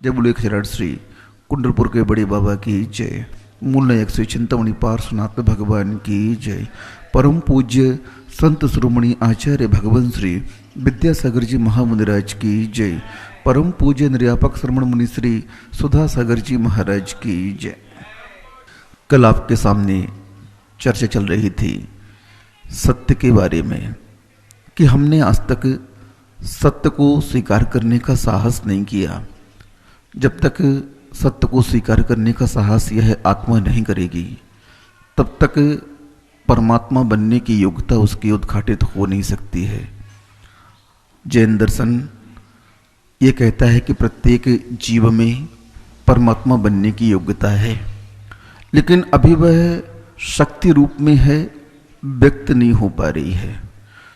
जय बोले खजराट श्री कुंडलपुर के बड़े बाबा की जय। मूल नायक श्री चिंतामणि पार्श्वनाथ भगवान की जय। परम पूज्य संत शिरोमणि आचार्य भगवान श्री विद्यासागर जी महामुनिराज की जय। परम पूज्य निर्यापक श्रमण मुनि श्री सुधा सागर जी महाराज की जय। कल आपके सामने चर्चा चल रही थी सत्य के बारे में कि हमने आज तक सत्य को स्वीकार करने का साहस नहीं किया। जब तक सत्य को स्वीकार करने का साहस यह आत्मा नहीं करेगी तब तक परमात्मा बनने की योग्यता उसकी उद्घाटित हो नहीं सकती है। जैन दर्शन ये कहता है कि प्रत्येक जीव में परमात्मा बनने की योग्यता है, लेकिन अभी वह शक्ति रूप में है, व्यक्त नहीं हो पा रही है।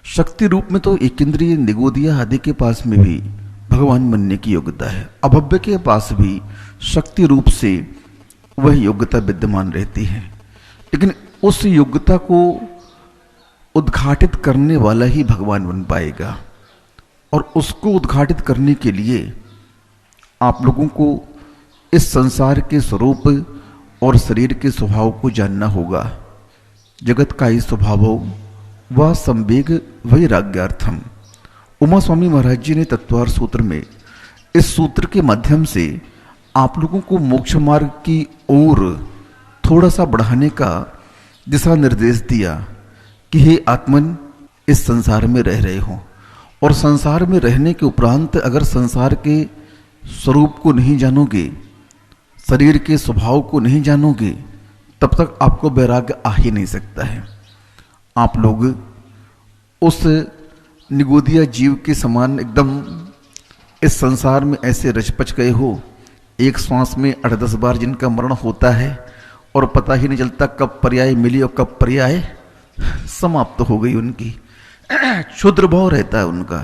शक्ति रूप में तो एक इंद्रिय निगोदिया आदि के पास में भी भगवान बनने की योग्यता है। अभव्य के पास भी शक्ति रूप से वह योग्यता विद्यमान रहती है, लेकिन उस योग्यता को उद्घाटित करने वाला ही भगवान बन पाएगा। और उसको उद्घाटित करने के लिए आप लोगों को इस संसार के स्वरूप और शरीर के स्वभाव को जानना होगा। जगत का ही स्वभाव व संवेग वैराग्यार्थम। उमा स्वामी महाराज जी ने तत्वार सूत्र में इस सूत्र के माध्यम से आप लोगों को मोक्ष मार्ग की ओर थोड़ा सा बढ़ाने का दिशा निर्देश दिया कि हे आत्मन, इस संसार में रह रहे हो और संसार में रहने के उपरांत अगर संसार के स्वरूप को नहीं जानोगे, शरीर के स्वभाव को नहीं जानोगे, तब तक आपको वैराग्य आ ही नहीं सकता है। आप लोग उस निगोदिया जीव के समान एकदम इस संसार में ऐसे रचपच गए हो। एक श्वास में 8-10 बार जिनका मरण होता है और पता ही नहीं चलता कब पर्याय मिली और कब पर्याय समाप्त हो गई उनकी। क्षुद्र भाव रहता है उनका,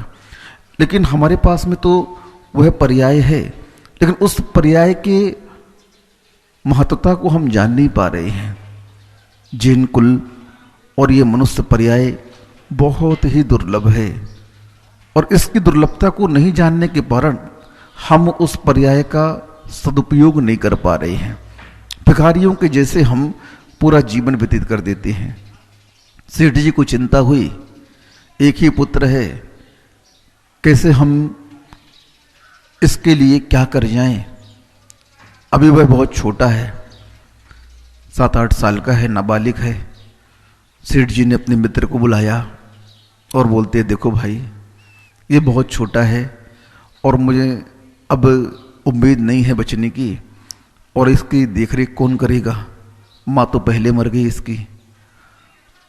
लेकिन हमारे पास में तो वह पर्याय है, लेकिन उस पर्याय के महत्वता को हम जान नहीं पा रहे हैं। जिन कुल और ये मनुष्य पर्याय बहुत ही दुर्लभ है, और इसकी दुर्लभता को नहीं जानने के कारण हम उस पर्याय का सदुपयोग नहीं कर पा रहे हैं। भिखारियों के जैसे हम पूरा जीवन व्यतीत कर देते हैं। सेठ जी को चिंता हुई, एक ही पुत्र है, कैसे हम इसके लिए क्या कर जाएं। अभी वह बहुत छोटा है, 7-8 साल का है, नाबालिग है। सेठ जी ने अपने मित्र को बुलाया और बोलते, देखो भाई, ये बहुत छोटा है और मुझे अब उम्मीद नहीं है बचने की, और इसकी देखरेख कौन करेगा, माँ तो पहले मर गई इसकी।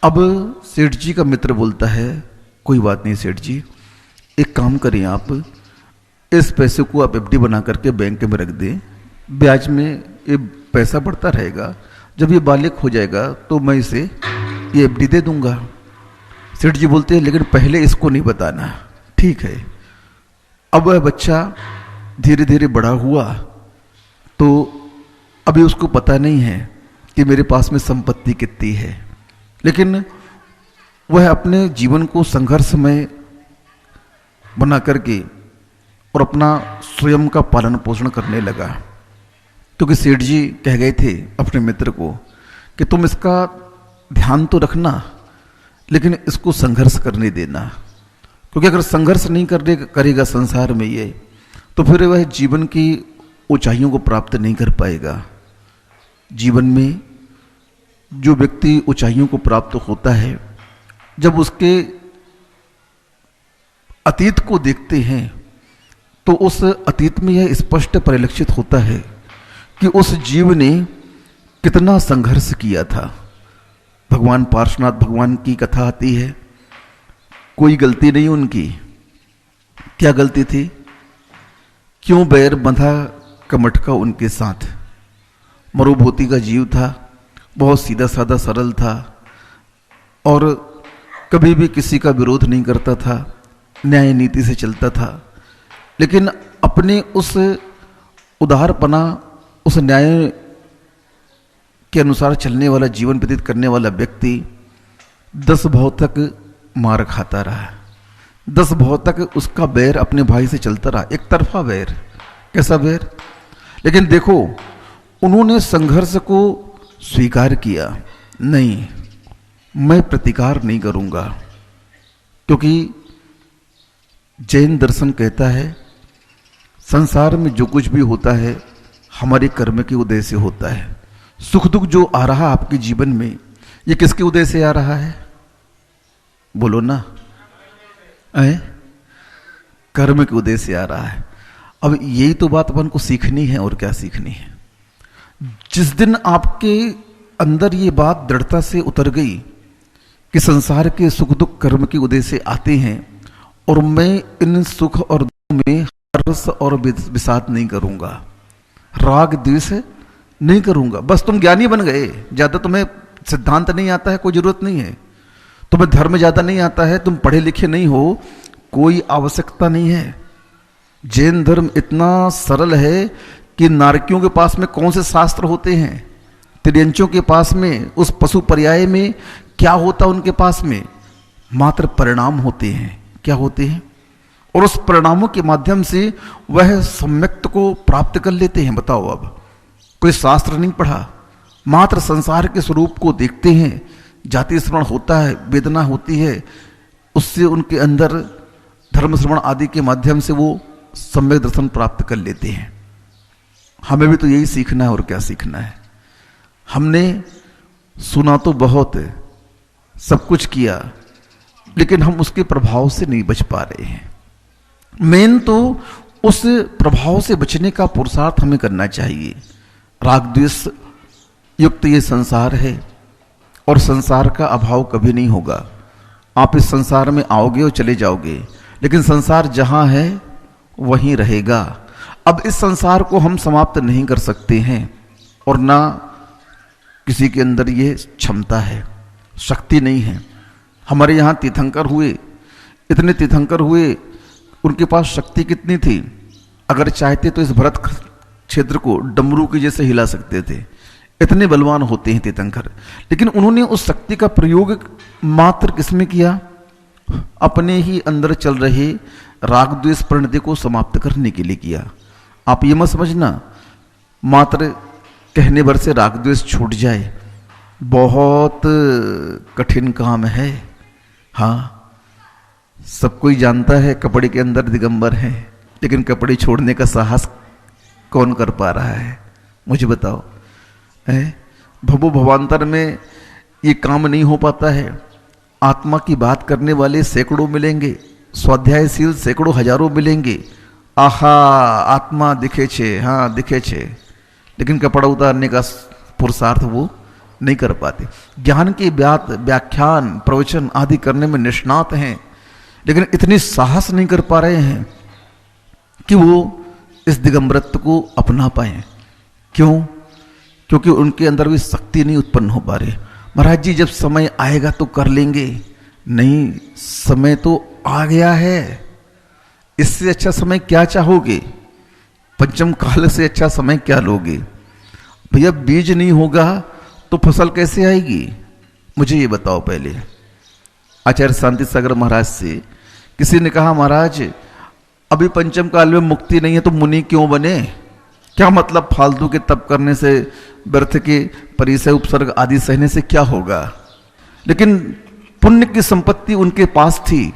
अब सेठ जी का मित्र बोलता है, कोई बात नहीं सेठ जी, एक काम करें आप, इस पैसे को आप एफडी बना करके बैंक में रख दें, ब्याज में ये पैसा बढ़ता रहेगा, जब ये बालिग हो जाएगा तो मैं इसे ये एफडी दे दूंगा। सेठ जी बोलते हैं, लेकिन पहले इसको नहीं बताना। ठीक है। अब वह बच्चा धीरे धीरे बड़ा हुआ तो अभी उसको पता नहीं है कि मेरे पास में संपत्ति कितनी है, लेकिन वह अपने जीवन को संघर्षमय बना करके और अपना स्वयं का पालन पोषण करने लगा। क्योंकि सेठ जी कह गए थे अपने मित्र को कि तुम इसका ध्यान तो रखना, लेकिन इसको संघर्ष करने देना, क्योंकि अगर संघर्ष नहीं करेगा संसार में ये, तो फिर वह जीवन की ऊंचाइयों को प्राप्त नहीं कर पाएगा। जीवन में जो व्यक्ति ऊंचाइयों को प्राप्त होता है, जब उसके अतीत को देखते हैं तो उस अतीत में यह स्पष्ट परिलक्षित होता है कि उस जीव ने कितना संघर्ष किया था। भगवान पार्श्वनाथ भगवान की कथा आती है, कोई गलती नहीं उनकी। क्या गलती थी? क्यों बैर बंधा कमटका उनके साथ। मरुभूति का जीव था, बहुत सीधा साधा सरल था और कभी भी किसी का विरोध नहीं करता था, न्याय नीति से चलता था। लेकिन अपने उस उदारपना, उस न्याय के अनुसार चलने वाला, जीवन व्यतीत करने वाला व्यक्ति 10 भाव तक मार खाता रहा। 10 भाव तक उसका बैर अपने भाई से चलता रहा, एक तरफा बैर, कैसा बैर? लेकिन देखो, उन्होंने संघर्ष को स्वीकार किया, नहीं मैं प्रतिकार नहीं करूंगा, क्योंकि जैन दर्शन कहता है संसार में जो कुछ भी होता है हमारे कर्म के उदय से होता है। सुख दुख जो आ रहा है आपके जीवन में, ये किसके उदय से आ रहा है? बोलो ना, कर्म के उदय से आ रहा है। अब यही तो बात अपन को सीखनी है, और क्या सीखनी है? जिस दिन आपके अंदर ये बात दृढ़ता से उतर गई कि संसार के सुख दुख कर्म के उदय से आते हैं, और मैं इन सुख और दुख में हर्ष और विषाद नहीं करूंगा, राग द्वेष नहीं करूंगा। बस तुम ज्ञानी बन गए, ज्यादा तुम्हें सिद्धांत नहीं आता है, कोई जरूरत नहीं है। तुम्हें धर्म ज्यादा नहीं आता है, तुम पढ़े लिखे नहीं हो, कोई आवश्यकता नहीं है। जैन धर्म इतना सरल है कि नारकियों के पास में कौन से शास्त्र होते हैं, त्रियंचों के पास में, उस पशु पर्याय में क्या होता है उनके पास में? मात्र परिणाम होते हैं। क्या होते हैं? और उस परिणामों के माध्यम से वह सम्यक्त को प्राप्त कर लेते हैं। बताओ, अब कोई शास्त्र नहीं पढ़ा, मात्र संसार के स्वरूप को देखते हैं, जाति श्रवण होता है, वेदना होती है, उससे उनके अंदर धर्म श्रवण आदि के माध्यम से वो सम्यक दर्शन प्राप्त कर लेते हैं। हमें भी तो यही सीखना है, और क्या सीखना है? हमने सुना तो बहुत, सब कुछ किया, लेकिन हम उसके प्रभाव से नहीं बच पा रहे हैं। मेन तो उस प्रभाव से बचने का पुरुषार्थ हमें करना चाहिए। राग द्वेष युक्त ये संसार है, और संसार का अभाव कभी नहीं होगा। आप इस संसार में आओगे और चले जाओगे, लेकिन संसार जहां है वहीं रहेगा। अब इस संसार को हम समाप्त नहीं कर सकते हैं, और ना किसी के अंदर ये क्षमता है, शक्ति नहीं है। हमारे यहाँ तीर्थंकर हुए, इतने तीर्थंकर हुए, उनके पास शक्ति कितनी थी? अगर चाहते तो इस भरत क्षेत्र को डमरू के जैसे हिला सकते थे, इतने बलवान होते हैं तीर्थंकर। लेकिन उन्होंने उस शक्ति का प्रयोग मात्र किसमें किया? अपने ही अंदर चल रहे राग द्वेष प्रणति को समाप्त करने के लिए किया। आप ये मत समझना मात्र कहने भर से राग द्वेष छूट जाए, बहुत कठिन काम है। हाँ, सब कोई जानता है कपड़े के अंदर दिगंबर है, लेकिन कपड़े छोड़ने का साहस कौन कर पा रहा है? मुझे बताओ। भवो भवांतर में ये काम नहीं हो पाता है। आत्मा की बात करने वाले सैकड़ों मिलेंगे, स्वाध्यायशील सैकड़ों हजारों मिलेंगे। आहा, आत्मा दिखे छे, हाँ दिखे छे, लेकिन कपड़ा उतारने का पुरुषार्थ वो नहीं कर पाते। ज्ञान की व्याख्यान प्रवचन आदि करने में निष्णात हैं, लेकिन इतनी साहस नहीं कर पा रहे हैं कि वो इस दिगंबरत्व को अपना पाए। क्यों? क्योंकि उनके अंदर भी शक्ति नहीं उत्पन्न हो पा रही। महाराज जी, जब समय आएगा तो कर लेंगे। नहीं, समय तो आ गया है। इससे अच्छा समय क्या चाहोगे? पंचम काल से अच्छा समय क्या लोगे? भैया, बीज नहीं होगा तो फसल कैसे आएगी? मुझे ये बताओ पहले। आचार्य शांति सागर महाराज से किसी ने कहा, महाराज अभी पंचम काल में मुक्ति नहीं है तो मुनि क्यों बने? क्या मतलब फालतू के तप करने से, व्यर्थ के परिचय उपसर्ग आदि सहने से क्या होगा? लेकिन पुण्य की संपत्ति उनके पास थी,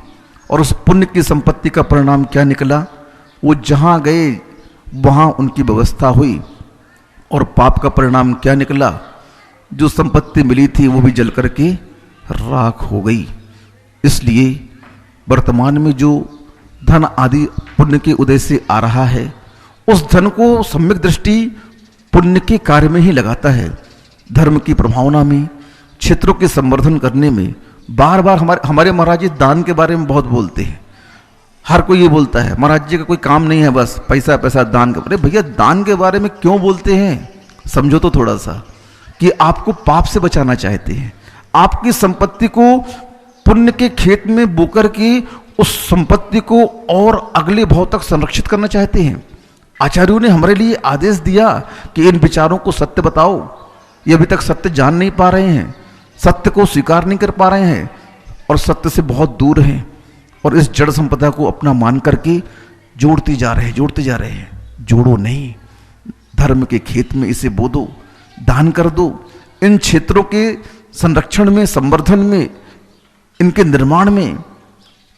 और उस पुण्य की संपत्ति का परिणाम क्या निकला? वो जहां गए वहां उनकी व्यवस्था हुई, और पाप का परिणाम क्या निकला? जो संपत्ति मिली थी वो भी जल करके राख हो गई। इसलिए वर्तमान में जो धन आदि पुण्य के उदय से आ रहा है, उस धन को सम्यक दृष्टि पुण्य के कार्य में ही लगाता है। धर्म की प्रभावना में, क्षेत्रों के संवर्धन करने में। बार बार हमारे महाराज जी दान के बारे में बहुत बोलते हैं। हर कोई ये बोलता है महाराज जी का कोई काम नहीं है, बस पैसा पैसा दान का। अरे भैया, दान के बारे में क्यों बोलते हैं? समझो तो थोड़ा सा कि आपको पाप से बचाना चाहते हैं। आपकी संपत्ति को पुण्य के खेत में बोकर के उस संपत्ति को और अगले भाव तक संरक्षित करना चाहते हैं। आचार्यों ने हमारे लिए आदेश दिया कि इन विचारों को सत्य बताओ। ये अभी तक सत्य जान नहीं पा रहे हैं, सत्य को स्वीकार नहीं कर पा रहे हैं, और सत्य से बहुत दूर हैं, और इस जड़ संपदा को अपना मान करके जोड़ते जा रहे हैं। जोड़ो नहीं, धर्म के खेत में इसे बो दो, दान कर दो। इन क्षेत्रों के संरक्षण में, संवर्धन में, इनके निर्माण में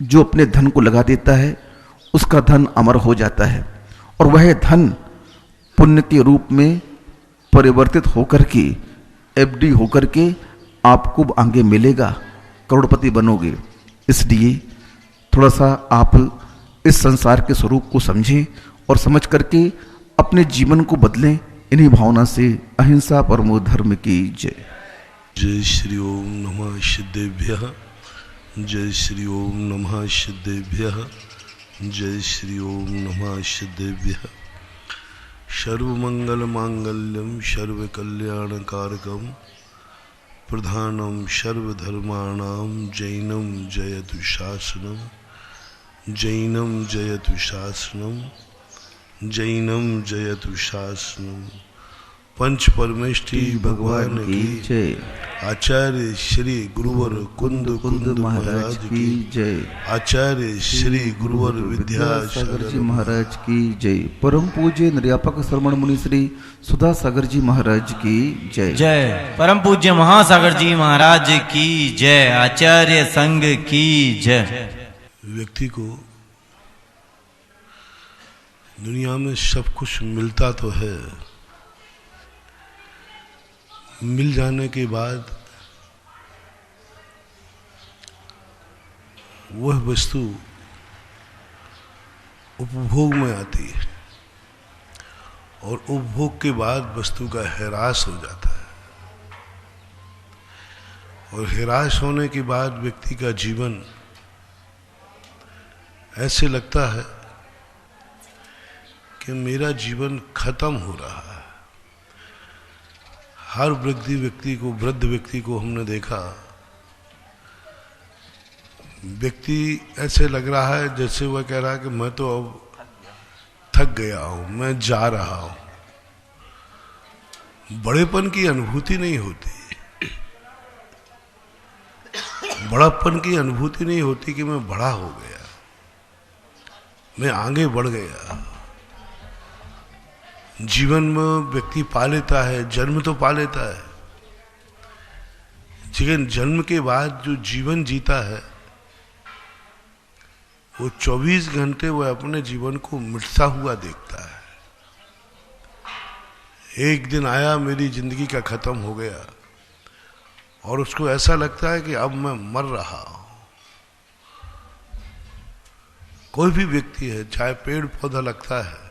जो अपने धन को लगा देता है उसका धन अमर हो जाता है, और वह धन पुण्य के रूप में परिवर्तित होकर के, एफडी होकर के आपको आगे मिलेगा, करोड़पति बनोगे। इसलिए थोड़ा सा आप इस संसार के स्वरूप को समझें और समझ करके अपने जीवन को बदलें। इन्हीं भावना से अहिंसा परमो धर्म की जय। जय श्री ओम नमः सिद्धेभ्यः, जय श्री ओम नमः सिद्धेभ्यः, जय श्री ओम नमः सिद्धेभ्यः। सर्वमंगल मांगल्यम सर्वकल्याणकारकम प्रधानम सर्वधर्माणां जैनम जयतु शासनम, जैनम जयतु शासनम, जैनम जयतु शासनम। पंच परमेष्ठी भगवान की जय। आचार्य श्री गुरुवर कुंद कुंद महाराज की जय। आचार्य श्री गुरुवर विद्यासागर जी महाराज की जय। परम पूज्य निर्यापक श्रमण मुनि श्री सुधा सागर जी महाराज की जय। जय। परम पूज्य महासागर जी महाराज की जय। आचार्य संघ की जय। व्यक्ति को दुनिया में सब कुछ मिलता तो है, मिल जाने के बाद वह वस्तु उपभोग में आती है, और उपभोग के बाद वस्तु का ह्रास हो जाता है, और ह्रास होने के बाद व्यक्ति का जीवन ऐसे लगता है कि मेरा जीवन खत्म हो रहा है। हर वृद्ध व्यक्ति को हमने देखा, व्यक्ति ऐसे लग रहा है जैसे वह कह रहा है कि मैं तो अब थक गया हूं, मैं जा रहा हूं। बड़ेपन की अनुभूति नहीं होती, बड़ापन की अनुभूति नहीं होती कि मैं बड़ा हो गया, मैं आगे बढ़ गया। जीवन में व्यक्ति पा लेता है, जन्म तो पा लेता है, लेकिन जन्म के बाद जो जीवन जीता है वो 24 घंटे वह अपने जीवन को मिटता हुआ देखता है। एक दिन आया, मेरी जिंदगी का खत्म हो गया, और उसको ऐसा लगता है कि अब मैं मर रहा हूं। कोई भी व्यक्ति है, चाहे पेड़ पौधा लगता है,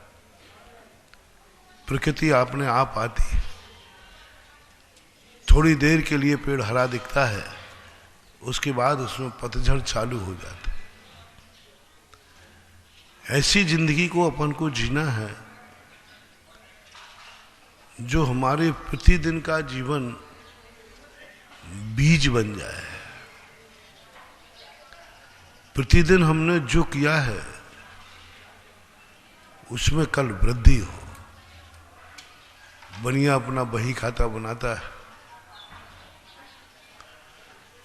प्रकृति अपने आप आती है, थोड़ी देर के लिए पेड़ हरा दिखता है, उसके बाद उसमें पतझड़ चालू हो जाती है। ऐसी जिंदगी को अपन को जीना है जो हमारे प्रतिदिन का जीवन बीज बन जाए। प्रतिदिन हमने जो किया है उसमें कल वृद्धि हो। बनिया अपना बही खाता बनाता है,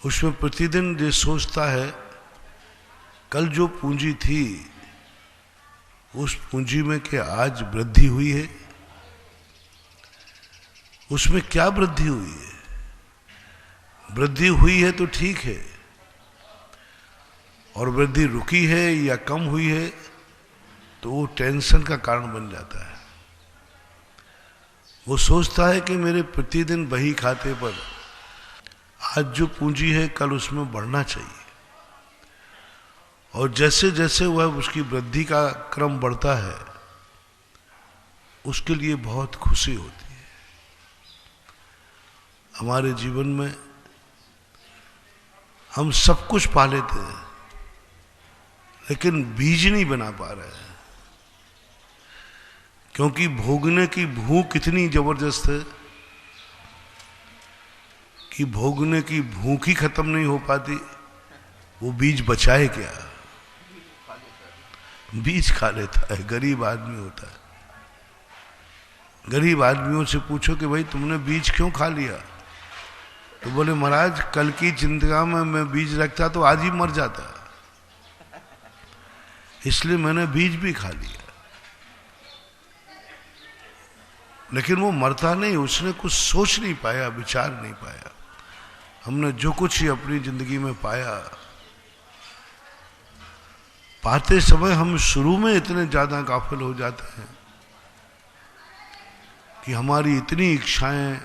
उसमें प्रतिदिन ये सोचता है कल जो पूंजी थी उस पूंजी में क्या आज वृद्धि हुई है, उसमें क्या वृद्धि हुई है। वृद्धि हुई है तो ठीक है, और वृद्धि रुकी है या कम हुई है तो वो टेंशन का कारण बन जाता है। वो सोचता है कि मेरे प्रतिदिन बही खाते पर आज जो पूंजी है कल उसमें बढ़ना चाहिए, और जैसे जैसे वह उसकी वृद्धि का क्रम बढ़ता है उसके लिए बहुत खुशी होती है। हमारे जीवन में हम सब कुछ पा लेते हैं लेकिन बीज नहीं बना पा रहे हैं, क्योंकि भोगने की भूख इतनी जबरदस्त है कि भोगने की भूख ही खत्म नहीं हो पाती। वो बीज बचाए क्या, बीज खा लेता है। गरीब आदमी होता है, गरीब आदमियों से पूछो कि भाई तुमने बीज क्यों खा लिया, तो बोले महाराज कल की चिंता में मैं बीज रखता तो आज ही मर जाता, इसलिए मैंने बीज भी खा लिया। लेकिन वो मरता नहीं, उसने कुछ सोच नहीं पाया, विचार नहीं पाया। हमने जो कुछ ही अपनी जिंदगी में पाया, पाते समय हम शुरू में इतने ज्यादा गाफिल हो जाते हैं कि हमारी इतनी इच्छाएं,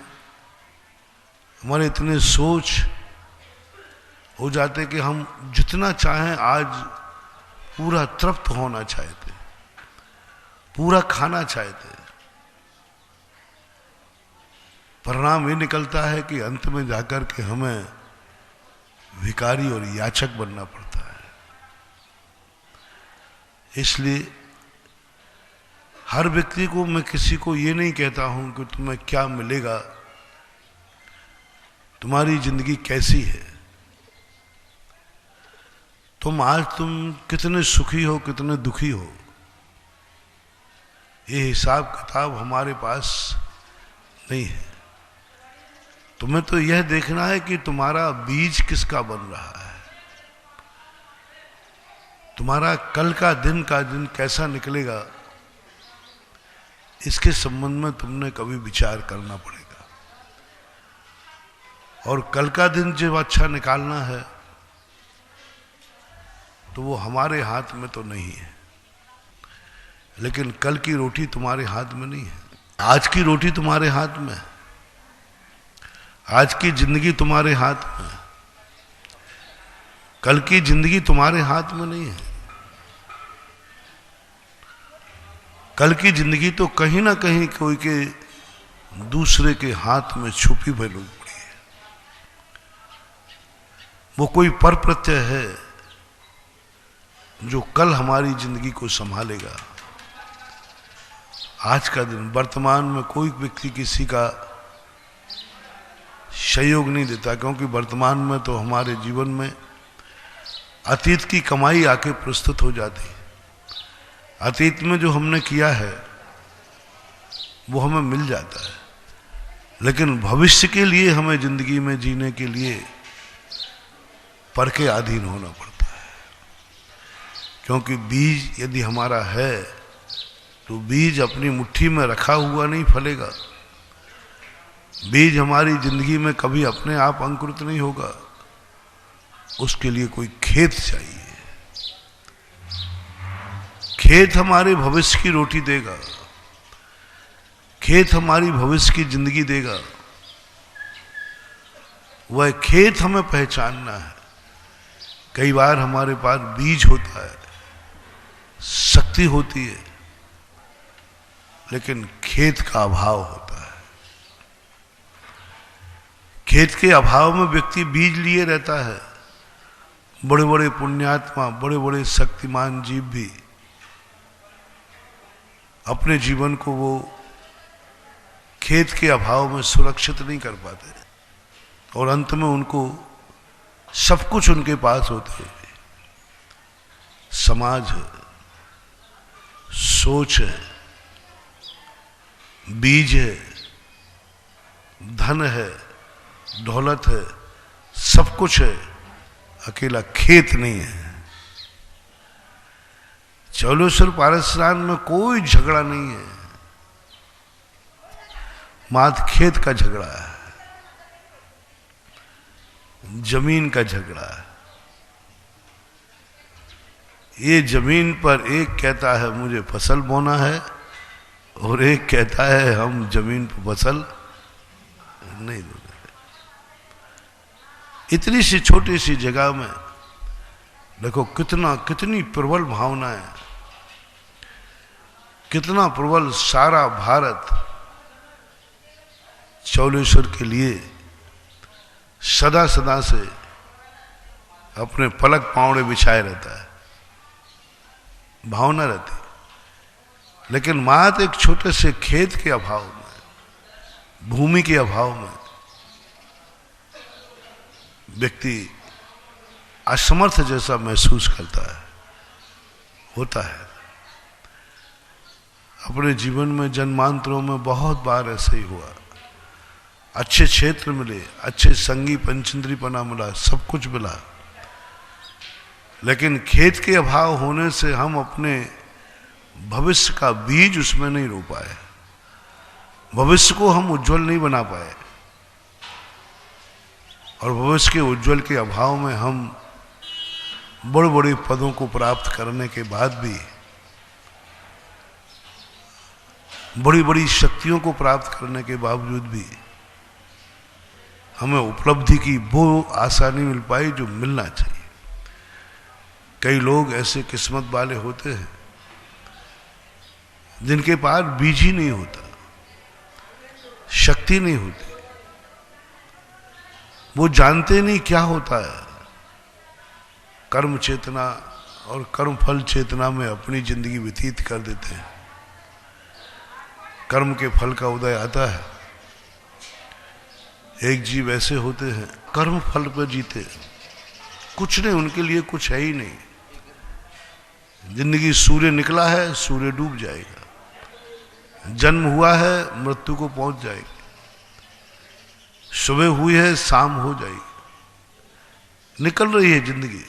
हमारे इतने सोच हो जाते कि हम जितना चाहें आज पूरा तृप्त होना चाहते, पूरा खाना चाहते। परिणाम ये निकलता है कि अंत में जाकर के हमें भिखारी और याचक बनना पड़ता है। इसलिए हर व्यक्ति को, मैं किसी को ये नहीं कहता हूं कि तुम्हें क्या मिलेगा, तुम्हारी जिंदगी कैसी है, तुम कितने सुखी हो, कितने दुखी हो, ये हिसाब किताब हमारे पास नहीं है। तुम्हें तो यह देखना है कि तुम्हारा बीज किसका बन रहा है, तुम्हारा कल का दिन कैसा निकलेगा, इसके संबंध में तुमने कभी विचार करना पड़ेगा। और कल का दिन जब अच्छा निकालना है तो वो हमारे हाथ में तो नहीं है, लेकिन कल की रोटी तुम्हारे हाथ में नहीं है। आज की रोटी तुम्हारे हाथ में, आज की जिंदगी तुम्हारे हाथ में, कल की जिंदगी तुम्हारे हाथ में नहीं है। कल की जिंदगी तो कहीं ना कहीं कोई के दूसरे के हाथ में छुपी पड़ी है। वो कोई पर प्रत्यय है जो कल हमारी जिंदगी को संभालेगा। आज का दिन, वर्तमान में कोई व्यक्ति किसी का सहयोग नहीं देता, क्योंकि वर्तमान में तो हमारे जीवन में अतीत की कमाई आके प्रस्तुत हो जाती है। अतीत में जो हमने किया है वो हमें मिल जाता है, लेकिन भविष्य के लिए हमें जिंदगी में जीने के लिए पर के अधीन होना पड़ता है। क्योंकि बीज यदि हमारा है तो बीज अपनी मुट्ठी में रखा हुआ नहीं फलेगा। बीज हमारी जिंदगी में कभी अपने आप अंकुरित नहीं होगा, उसके लिए कोई खेत चाहिए। खेत हमारे भविष्य की रोटी देगा, खेत हमारी भविष्य की जिंदगी देगा। वह खेत हमें पहचानना है। कई बार हमारे पास बीज होता है, शक्ति होती है, लेकिन खेत का अभाव होता है। खेत के अभाव में व्यक्ति बीज लिए रहता है। बड़े बड़े पुण्यात्मा, बड़े बड़े शक्तिमान जीव भी अपने जीवन को वो खेत के अभाव में सुरक्षित नहीं कर पाते, और अंत में उनको सब कुछ उनके पास होते हैं। समाज है, सोच है, बीज है, धन है, दौलत है, सब कुछ है, अकेला खेत नहीं है। चौलेश्वर पारसरान में कोई झगड़ा नहीं है, मात्र खेत का झगड़ा है, जमीन का झगड़ा है। ये जमीन पर एक कहता है मुझे फसल बोना है, और एक कहता है हम जमीन पर फसल नहीं बोना। इतनी सी छोटी सी जगह में देखो कितनी प्रबल भावना है, कितना प्रबल सारा भारत चौलेश्वर के लिए सदा सदा से अपने पलक पावड़े बिछाए रहता है, भावना रहती। लेकिन मात्र एक छोटे से खेत के अभाव में, भूमि के अभाव में व्यक्ति असमर्थ जैसा महसूस करता है, होता है। अपने जीवन में जन्मांतरों में बहुत बार ऐसे ही हुआ। अच्छे क्षेत्र मिले, अच्छे संगी पंचेंद्रीपना मिला, सब कुछ मिला, लेकिन खेत के अभाव होने से हम अपने भविष्य का बीज उसमें नहीं रो पाए। भविष्य को हम उज्जवल नहीं बना पाए, और भविष्य के उज्जवल के अभाव में हम बड़े बड़े पदों को प्राप्त करने के बाद भी, बड़ी बड़ी शक्तियों को प्राप्त करने के बावजूद भी हमें उपलब्धि की वो आशा नहीं मिल पाई जो मिलना चाहिए। कई लोग ऐसे किस्मत वाले होते हैं जिनके पास बीज ही नहीं होता, शक्ति नहीं होती, वो जानते नहीं क्या होता है। कर्म चेतना और कर्म फल चेतना में अपनी जिंदगी व्यतीत कर देते हैं। कर्म के फल का उदय आता है। एक जीव ऐसे होते हैं कर्म फल पर जीते, कुछ नहीं, उनके लिए कुछ है ही नहीं। जिंदगी सूर्य निकला है, सूर्य डूब जाएगा। जन्म हुआ है, मृत्यु को पहुंच जाएगी। सुबह हुई है, शाम हो जाएगी। निकल रही है जिंदगी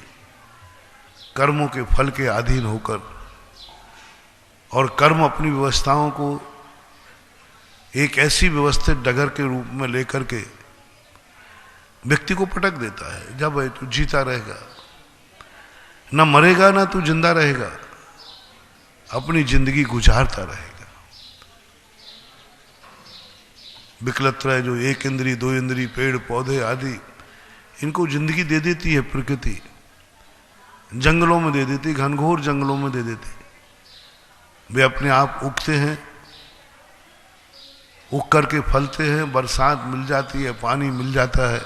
कर्मों के फल के अधीन होकर, और कर्म अपनी व्यवस्थाओं को एक ऐसी व्यवस्थित डगर के रूप में लेकर के व्यक्ति को पटक देता है। जब है तू जीता रहेगा, ना मरेगा ना तू जिंदा रहेगा, अपनी जिंदगी गुजारता रहेगा। विकलत्रय जो एक इंद्री, दो इंद्री, पेड़ पौधे आदि, इनको जिंदगी दे देती है प्रकृति। जंगलों में दे देती, घनघोर जंगलों में दे देती। वे अपने आप उगते हैं, उग करके फलते हैं, बरसात मिल जाती है, पानी मिल जाता है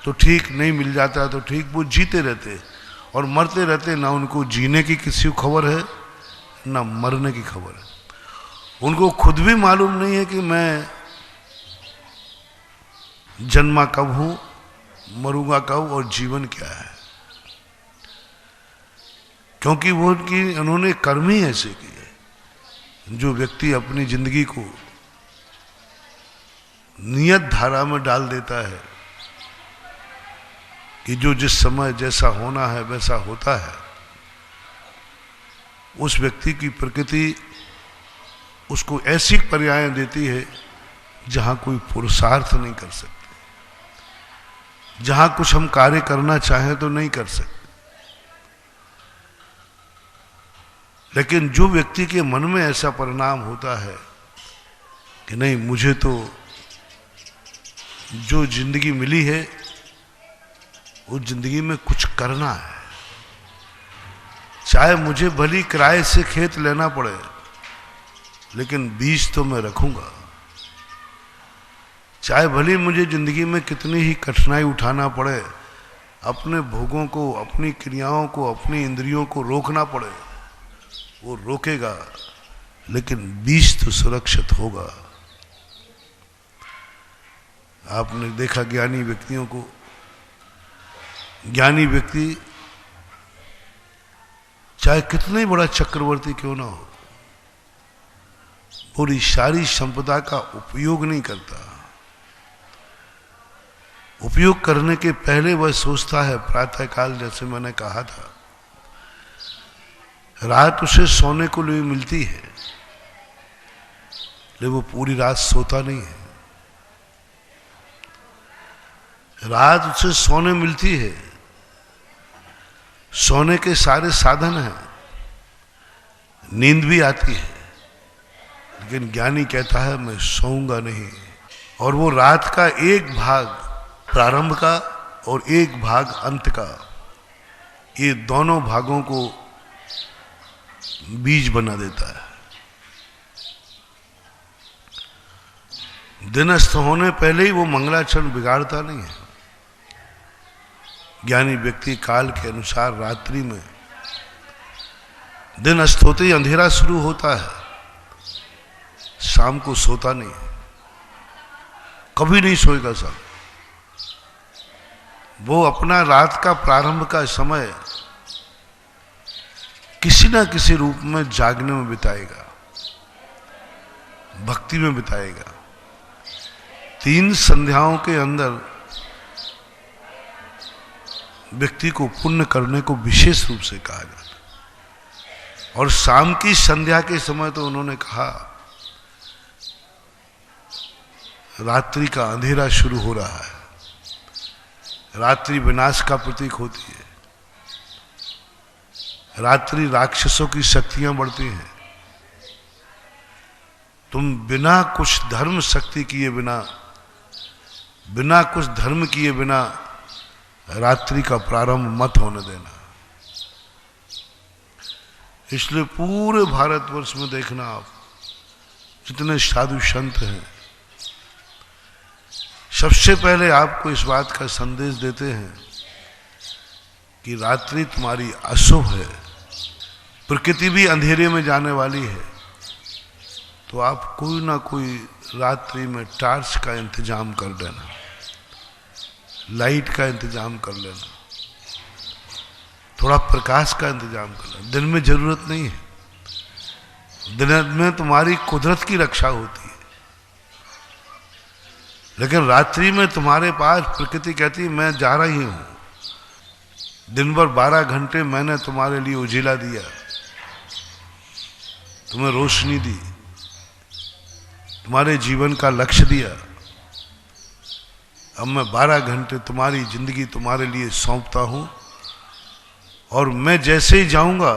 तो ठीक, नहीं मिल जाता है तो ठीक। वो जीते रहते और मरते रहते, ना उनको जीने की किसी को खबर है ना मरने की खबर है। उनको खुद भी मालूम नहीं है कि मैं जन्मा कब हूं, मरूंगा कब और जीवन क्या है, क्योंकि वो उन्होंने कर्म ही ऐसे किए। जो व्यक्ति अपनी जिंदगी को नियत धारा में डाल देता है कि जो जिस समय जैसा होना है वैसा होता है, उस व्यक्ति की प्रकृति उसको ऐसी पर्याय देती है जहां कोई पुरुषार्थ नहीं कर सकते, जहां कुछ हम कार्य करना चाहें तो नहीं कर सकते। लेकिन जो व्यक्ति के मन में ऐसा परिणाम होता है कि नहीं, मुझे तो जो जिंदगी मिली है उस जिंदगी में कुछ करना है, चाहे मुझे भली किराए से खेत लेना पड़े लेकिन बीज तो मैं रखूंगा, चाहे भली मुझे जिंदगी में कितनी ही कठिनाई उठाना पड़े, अपने भोगों को, अपनी क्रियाओं को, अपनी इंद्रियों को रोकना पड़े, वो रोकेगा, लेकिन बीज तो सुरक्षित होगा। आपने देखा ज्ञानी व्यक्तियों को, ज्ञानी व्यक्ति चाहे कितने बड़ा चक्रवर्ती क्यों ना हो, पूरी सारी संपदा का उपयोग नहीं करता। उपयोग करने के पहले वह सोचता है, प्रातःकाल जैसे मैंने कहा था, रात उसे सोने को लिए मिलती है लेकिन वो पूरी रात सोता नहीं है। रात उसे सोने मिलती है, सोने के सारे साधन हैं, नींद भी आती है, लेकिन ज्ञानी कहता है मैं सोऊंगा नहीं। और वो रात का एक भाग प्रारंभ का और एक भाग अंत का, ये दोनों भागों को बीज बना देता है। दिन अस्त होने पहले ही वो मंगलाचरण बिगाड़ता नहीं है। ज्ञानी व्यक्ति काल के अनुसार रात्रि में, दिन अस्त होते ही अंधेरा शुरू होता है, शाम को सोता नहीं है, कभी नहीं सोएगा सब। वो अपना रात का प्रारंभ का समय किसी ना किसी रूप में जागने में बिताएगा, भक्ति में बिताएगा। 3 संध्याओं के अंदर व्यक्ति को पुण्य करने को विशेष रूप से कहा जाता है। और शाम की संध्या के समय तो उन्होंने कहा रात्रि का अंधेरा शुरू हो रहा है। रात्रि विनाश का प्रतीक होती है। रात्रि राक्षसों की शक्तियां बढ़ती हैं। तुम बिना कुछ धर्म शक्ति किए बिना, बिना कुछ धर्म किए बिना रात्रि का प्रारंभ मत होने देना। इसलिए पूरे भारतवर्ष में देखना आप, जितने साधु संत हैं, सबसे पहले आपको इस बात का संदेश देते हैं कि रात्रि तुम्हारी अशुभ है, प्रकृति भी अंधेरे में जाने वाली है, तो आप कोई ना कोई रात्रि में टार्च का इंतजाम कर देना, लाइट का इंतजाम कर लेना, थोड़ा प्रकाश का इंतजाम कर लेना। दिन में जरूरत नहीं है, दिन में तुम्हारी कुदरत की रक्षा होती है, लेकिन रात्रि में तुम्हारे पास प्रकृति कहती है मैं जा रही हूं, दिन भर 12 घंटे मैंने तुम्हारे लिए उजिला दिया, तुम्हें रोशनी दी, तुम्हारे जीवन का लक्ष्य दिया, अब मैं 12 घंटे तुम्हारी जिंदगी तुम्हारे लिए सौंपता हूं, और मैं जैसे ही जाऊंगा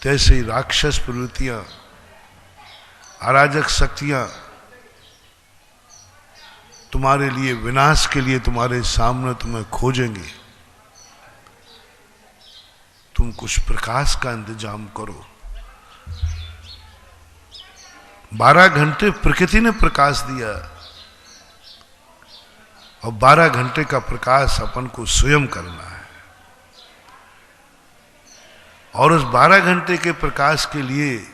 तैसे ही राक्षस प्रवृत्तियां, अराजक शक्तियां तुम्हारे लिए विनाश के लिए तुम्हारे सामने तुम्हें खोजेंगे। तुम कुछ प्रकाश का इंतजाम करो। 12 घंटे प्रकृति ने प्रकाश दिया और 12 घंटे का प्रकाश अपन को स्वयं करना है। और उस 12 घंटे के प्रकाश के लिए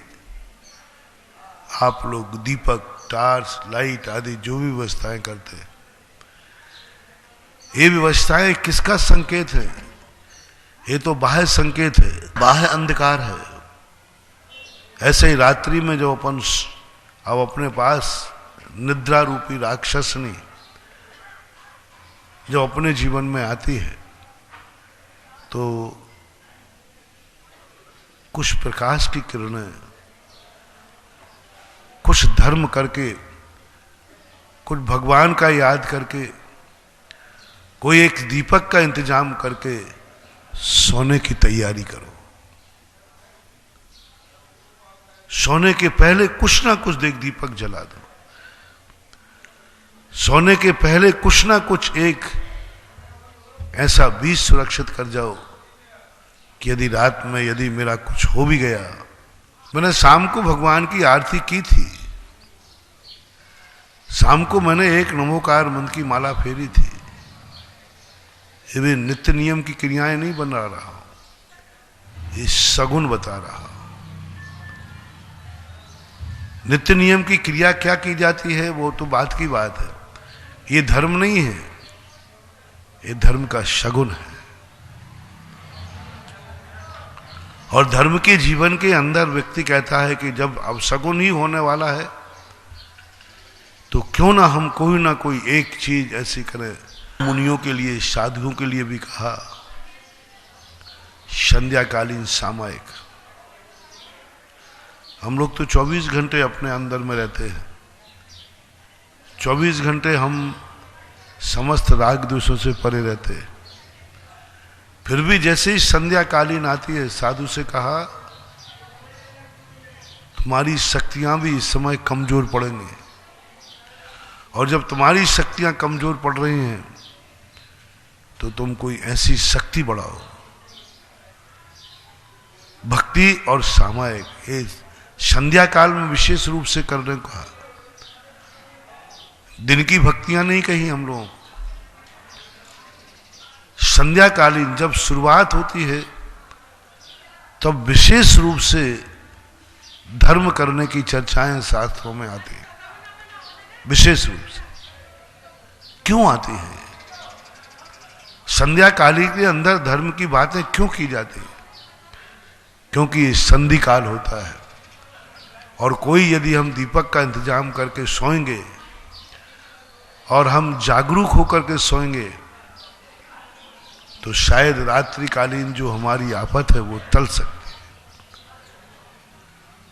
आप लोग दीपक, टार्च, लाइट आदि जो भी व्यवस्थाएं करते हैं, ये व्यवस्थाएं किसका संकेत है? ये तो बाह्य संकेत है, बाह्य अंधकार है। ऐसे ही रात्रि में जो अपन अब अपने पास निद्रा रूपी राक्षसनी जो अपने जीवन में आती है, तो कुछ प्रकाश की किरणें, कुछ धर्म करके, कुछ भगवान का याद करके, कोई एक दीपक का इंतजाम करके सोने की तैयारी करो। सोने के पहले कुछ ना कुछ दीपक जला दो। सोने के पहले कुछ ना कुछ एक ऐसा बीज सुरक्षित कर जाओ कि यदि रात में यदि मेरा कुछ हो भी गया। मैंने शाम को भगवान की आरती की थी, शाम को मैंने एक नमोकार मंत्र की माला फेरी थी। ये भी नित्य नियम की क्रियाएं नहीं बना रहा हूं, ये सगुन बता रहा हूं। नित्य नियम की क्रिया क्या की जाती है वो तो बात की बात है, ये धर्म नहीं है, ये धर्म का शगुन है। और धर्म के जीवन के अंदर व्यक्ति कहता है कि जब अब शगुन ही होने वाला है तो क्यों ना हम कोई ना कोई एक चीज ऐसी करें। मुनियों के लिए, साधुओं के लिए भी कहा संध्याकालीन सामायिक। हम लोग तो 24 घंटे अपने अंदर में रहते हैं, 24 घंटे हम समस्त राग द्वेषों से परे रहते हैं। फिर भी जैसे ही संध्याकालीन आती है, साधु से कहा तुम्हारी शक्तियां भी इस समय कमजोर पड़ेंगी, और जब तुम्हारी शक्तियां कमजोर पड़ रही हैं तो तुम कोई ऐसी शक्ति बढ़ाओ। भक्ति और सामायिक ये संध्या काल में विशेष रूप से करने को कहा। दिन की भक्तियां नहीं कही हम लोगों को। संध्याकालीन जब शुरुआत होती है तब विशेष रूप से धर्म करने की चर्चाएं शास्त्रों में आती हैं। विशेष रूप से क्यों आती है? संध्याकालीन के अंदर धर्म की बातें क्यों की जाती है? क्योंकि संधि काल होता है, और कोई यदि हम दीपक का इंतजाम करके सोएंगे और हम जागरूक होकर के सोएंगे तो शायद रात्रिकालीन जो हमारी आफत है वो टल सकती है।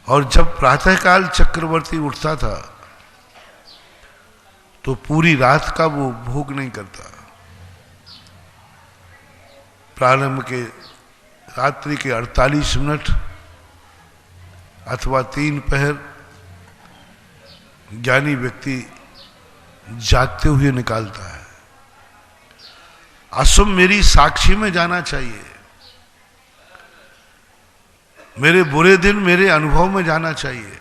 और जब प्रातःकाल चक्रवर्ती उठता था तो पूरी रात का वो भोग नहीं करता। प्रारंभ के रात्रि के 48 मिनट अथवा 3 पहर ज्ञानी व्यक्ति जागते हुए निकालता है। अशुभ मेरी साक्षी में जाना चाहिए, मेरे बुरे दिन मेरे अनुभव में जाना चाहिए।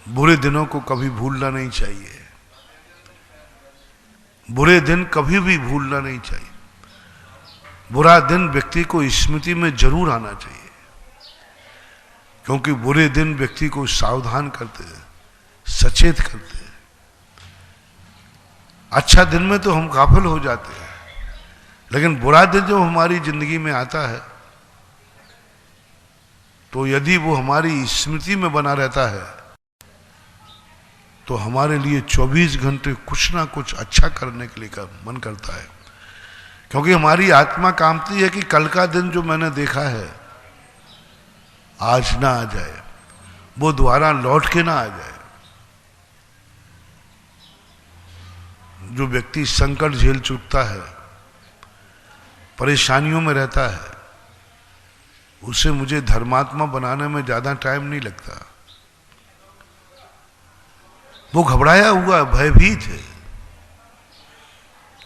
बुरे दिनों को कभी भूलना नहीं चाहिए, बुरे दिन कभी भी भूलना नहीं चाहिए। बुरा दिन व्यक्ति को स्मृति में जरूर आना चाहिए, क्योंकि बुरे दिन व्यक्ति को सावधान करते हैं, सचेत करते हैं। अच्छा दिन में तो हम गाफिल हो जाते हैं, लेकिन बुरा दिन जो हमारी जिंदगी में आता है, तो यदि वो हमारी स्मृति में बना रहता है, तो हमारे लिए 24 घंटे कुछ ना कुछ अच्छा करने के लिए का मन करता है। क्योंकि हमारी आत्मा कामती है कि कल का दिन जो मैंने देखा है आज ना आ जाए, वो दोबारा लौट के ना आ जाए। जो व्यक्ति संकट झेल चुकता है, परेशानियों में रहता है, उसे मुझे धर्मात्मा बनाने में ज्यादा टाइम नहीं लगता। वो घबराया हुआ भयभीत है।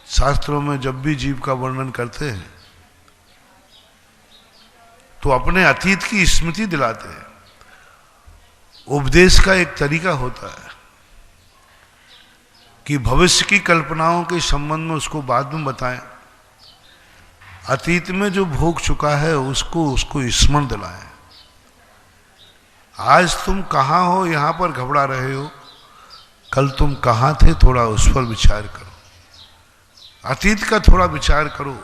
शास्त्रों में जब भी जीव का वर्णन करते हैं तो अपने अतीत की स्मृति दिलाते हैं। उपदेश का एक तरीका होता है कि भविष्य की कल्पनाओं के संबंध में उसको बाद में बताएं, अतीत में जो भोग चुका है उसको स्मरण दिलाएं। आज तुम कहां हो, यहां पर घबरा रहे हो, कल तुम कहां थे, थोड़ा उस पर विचार करो। अतीत का थोड़ा विचार करो,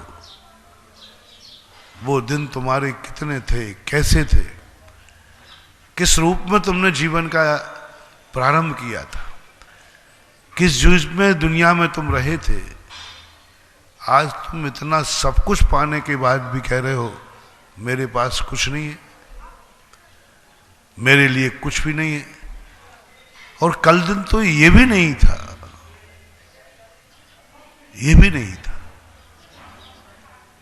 वो दिन तुम्हारे कितने थे, कैसे थे, किस रूप में तुमने जीवन का प्रारंभ किया था, किस युग में दुनिया में तुम रहे थे। आज तुम इतना सब कुछ पाने के बाद भी कह रहे हो मेरे पास कुछ नहीं है, मेरे लिए कुछ भी नहीं है। और कल दिन तो ये भी नहीं था, ये भी नहीं था।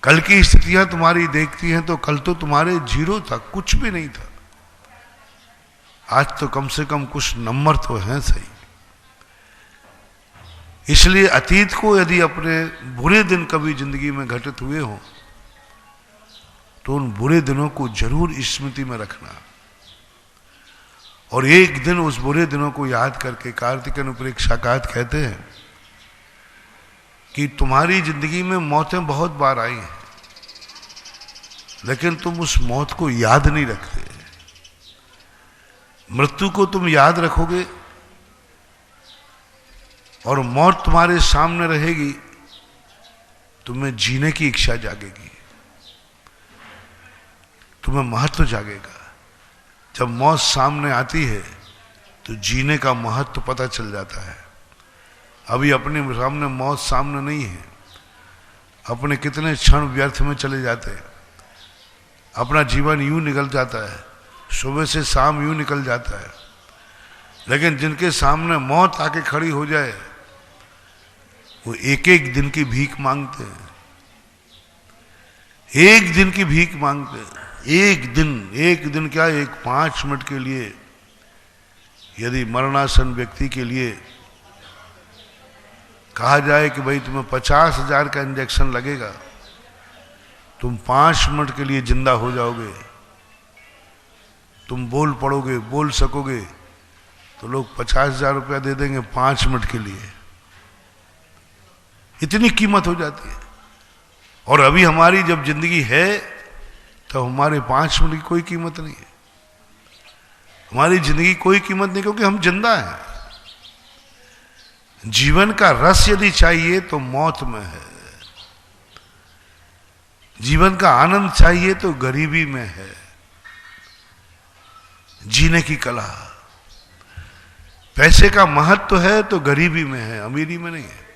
कल की स्थितियां तुम्हारी देखती हैं तो कल तो तुम्हारे जीरो था, कुछ भी नहीं था। आज तो कम से कम कुछ नंबर तो हैं सही। इसलिए अतीत को यदि अपने बुरे दिन कभी जिंदगी में घटित हुए हो तो उन बुरे दिनों को जरूर स्मृति में रखना, और एक दिन उस बुरे दिनों को याद करके कार्तिक अनुप्रेक्षाकात कहते हैं कि तुम्हारी जिंदगी में मौतें बहुत बार आई हैं, लेकिन तुम उस मौत को याद नहीं रखते। मृत्यु को तुम याद रखोगे और मौत तुम्हारे सामने रहेगी, तुम्हें जीने की इच्छा जागेगी, तुम्हें महत्व जागेगा। जब मौत सामने आती है तो जीने का महत्व पता चल जाता है। अभी अपने सामने मौत सामने नहीं है, अपने कितने क्षण व्यर्थ में चले जाते हैं, अपना जीवन यूं निकल जाता है, सुबह से शाम यूं निकल जाता है। लेकिन जिनके सामने मौत आके खड़ी हो जाए वो एक एक दिन की भीख मांगते हैं, एक दिन की भीख मांगते हैं। एक दिन क्या, एक 5 मिनट के लिए यदि मरणासन व्यक्ति के लिए कहा जाए कि भाई तुम्हें 50,000 का इंजेक्शन लगेगा, तुम 5 मिनट के लिए जिंदा हो जाओगे, तुम बोल पड़ोगे, बोल सकोगे, तो लोग 50,000 रुपया दे देंगे 5 मिनट के लिए। इतनी कीमत हो जाती है। और अभी हमारी जब जिंदगी है तो हमारे 5 मिनट की कोई कीमत नहीं है, हमारी जिंदगी कोई कीमत नहीं, क्योंकि हम जिंदा हैं। जीवन का रस यदि चाहिए तो मौत में है, जीवन का आनंद चाहिए तो गरीबी में है, जीने की कला। पैसे का महत्व है तो गरीबी में है, अमीरी में नहीं है।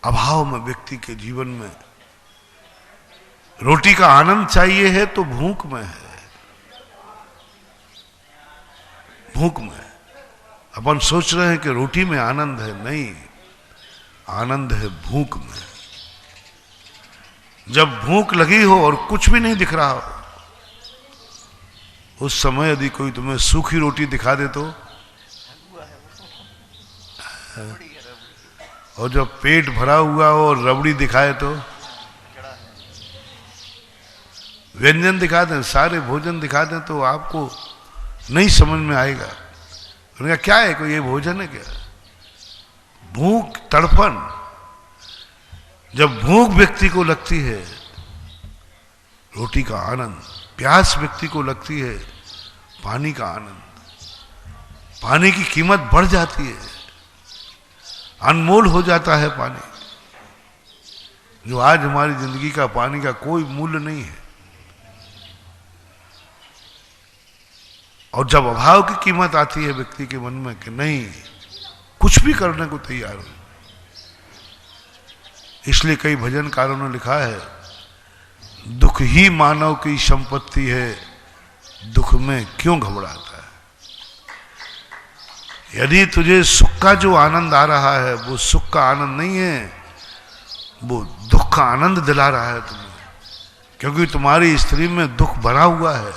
अभाव में व्यक्ति के जीवन में रोटी का आनंद चाहिए है तो भूख में है, भूख में। अपन सोच रहे हैं कि रोटी में आनंद है, नहीं, आनंद है भूख में। जब भूख लगी हो और कुछ भी नहीं दिख रहा हो, उस समय यदि कोई तुम्हें सूखी रोटी दिखा दे तो, और जब पेट भरा हुआ हो और रबड़ी दिखाए तो, व्यंजन दिखा दें, सारे भोजन दिखा दें तो आपको नहीं समझ में आएगा। उन्होंने कहा क्या है, कोई ये भोजन है क्या? भूख, तड़पन। जब भूख व्यक्ति को लगती है, रोटी का आनंद, प्यास व्यक्ति को लगती है, पानी का आनंद, पानी की कीमत बढ़ जाती है, अनमोल हो जाता है पानी। जो आज हमारी जिंदगी का पानी का कोई मूल्य नहीं है। और जब अभाव की कीमत आती है व्यक्ति के मन में कि नहीं, कुछ भी करने को तैयार हो। इसलिए कई भजनकारों ने लिखा है, दुख ही मानव की संपत्ति है, दुख में क्यों घबराता है। यदि तुझे सुख का जो आनंद आ रहा है वो सुख का आनंद नहीं है, वो दुख का आनंद दिला रहा है तुम्हें, क्योंकि तुम्हारी स्त्री में दुख भरा हुआ है।